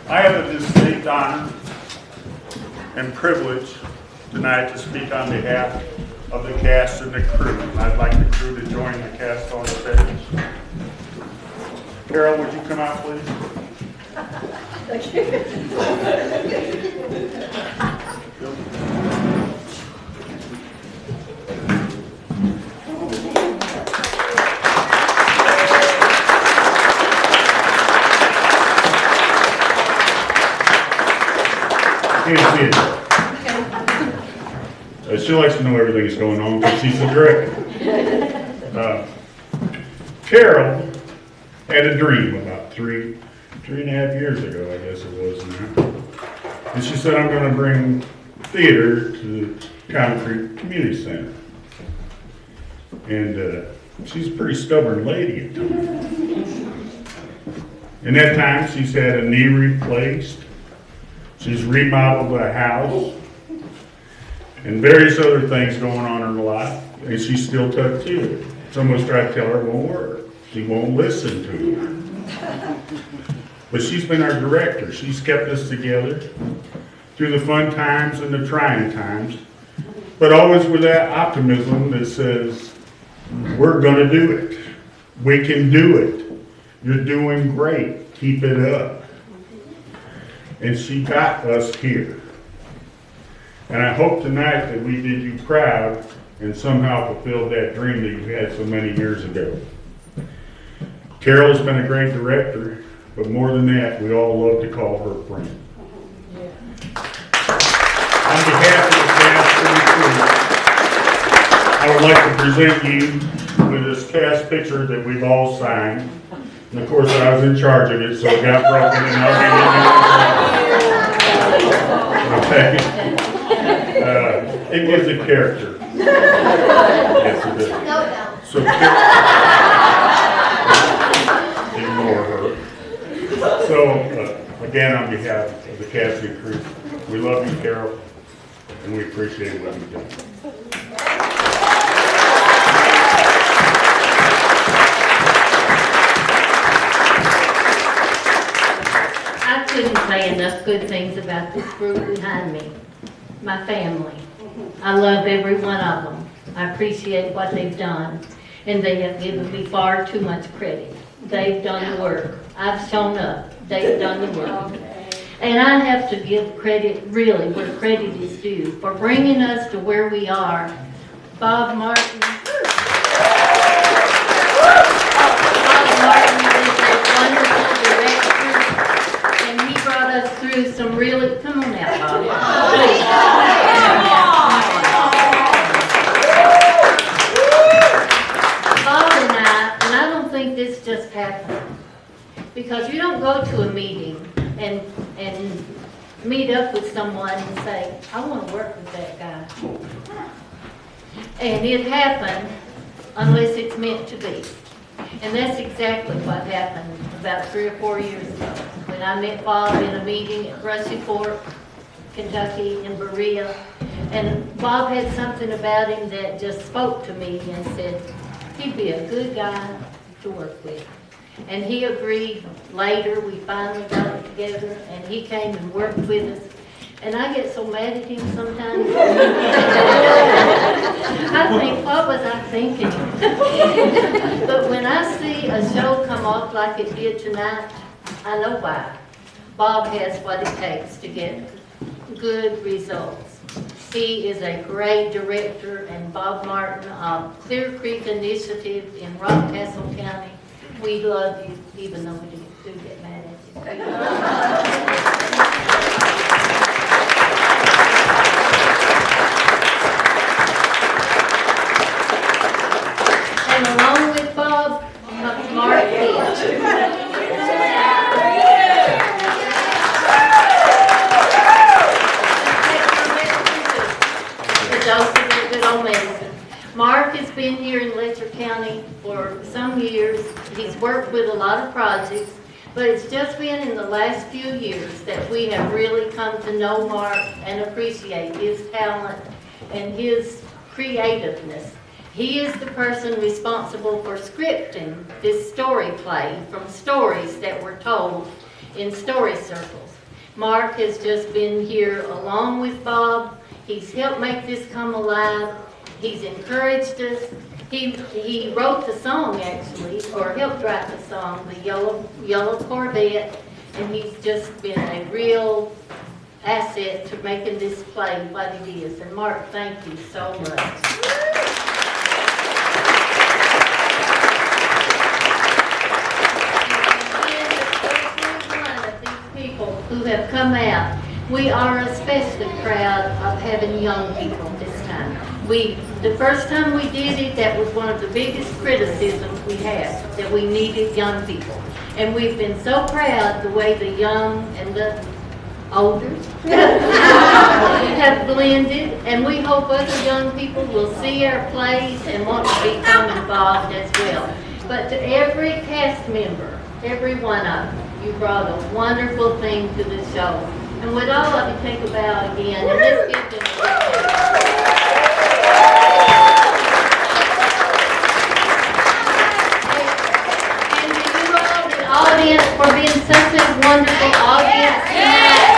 I have a distinct honor and privilege tonight to speak on behalf of the cast and the crew. I'd like the crew to join the cast on stage. Carol, would you come out, please? Can't see it. She likes to know everything that's going on because she's the director. Carol had a dream about three and a half years ago, I guess it was now. And she said, I'm going to bring theater to the Concrete Community Center. And she's a pretty stubborn lady at times. In that time, she's had a knee replaced. She's remodeled a house and various other things going on in her life, and she's still tucked to it. Someone's tried to tell her it won't work. She won't listen to her. But she's been our director. She's kept us together through the fun times and the trying times, but always with that optimism that says, we're going to do it. We can do it. You're doing great. Keep it up. And she got us here. And I hope tonight that we did you proud and somehow fulfilled that dream that you had so many years ago. Carol has been a great director, but more than that, we all love to call her friend. On behalf of the cast and crew, I would like to present you with this cast picture that we've all signed. And of course, I was in charge of it, so it got broken and I'll be in it. It gives it character. Yes, it does. So ignore her. So, again, on behalf of the cast and crew, we love you, Carol, and we appreciate what you've done. I couldn't say enough good things about this group behind me, my family. I love every one of them. I appreciate what they've done, and they have given me far too much credit. They've done the work. I've shown up. They've done the work. And I have to give credit, really, where credit is due, for bringing us to where we are. Bob Martin. Bob Martin is a wonderful director, and he brought us through some really, come on now, Bob. Bob and I don't think this just happened, because you don't go to a meeting and meet up with someone and say, I want to work with that guy. And it happened unless it's meant to be. And that's exactly what happened about 3 or 4 years ago, when I met Bob in a meeting at Brushy Fork, Kentucky, in Berea. And Bob had something about him that just spoke to me and said, he'd be a good guy to work with. And he agreed. Later, we finally got it together, and he came and worked with us. And I get so mad at him sometimes. I think, what was I thinking? But when I see a show come off like it did tonight, I know why. Bob has what it takes to get good results. He is a great director, and Bob Martin of Clear Creek Initiative in Rockcastle County. We love you, even though we do get mad at you. And along with Bob, Mark Hitch. Mark has been here in Letcher County for some years. He's worked with a lot of projects, but it's just been in the last few years that we have really come to know Mark and appreciate his talent and his creativeness. He is the person responsible for scripting this story play from stories that were told in story circles. Mark has just been here along with Bob. He's helped make this come alive. He's encouraged us. He wrote the song, actually, or helped write the song, the Yellow Corvette, and he's just been a real asset to making this play what it is. And Mark, thank you so much. Who have come out. We are especially proud of having young people this time. The first time we did it, that was one of the biggest criticisms we had, that we needed young people. And we've been so proud the way the young and the older have blended, and we hope other young people will see our plays and want to become involved as well. But to every cast member, every one of you brought a wonderful thing to the show. And would all of you take a bow again, and let's give them a and to you all, the audience, for being such a wonderful audience tonight.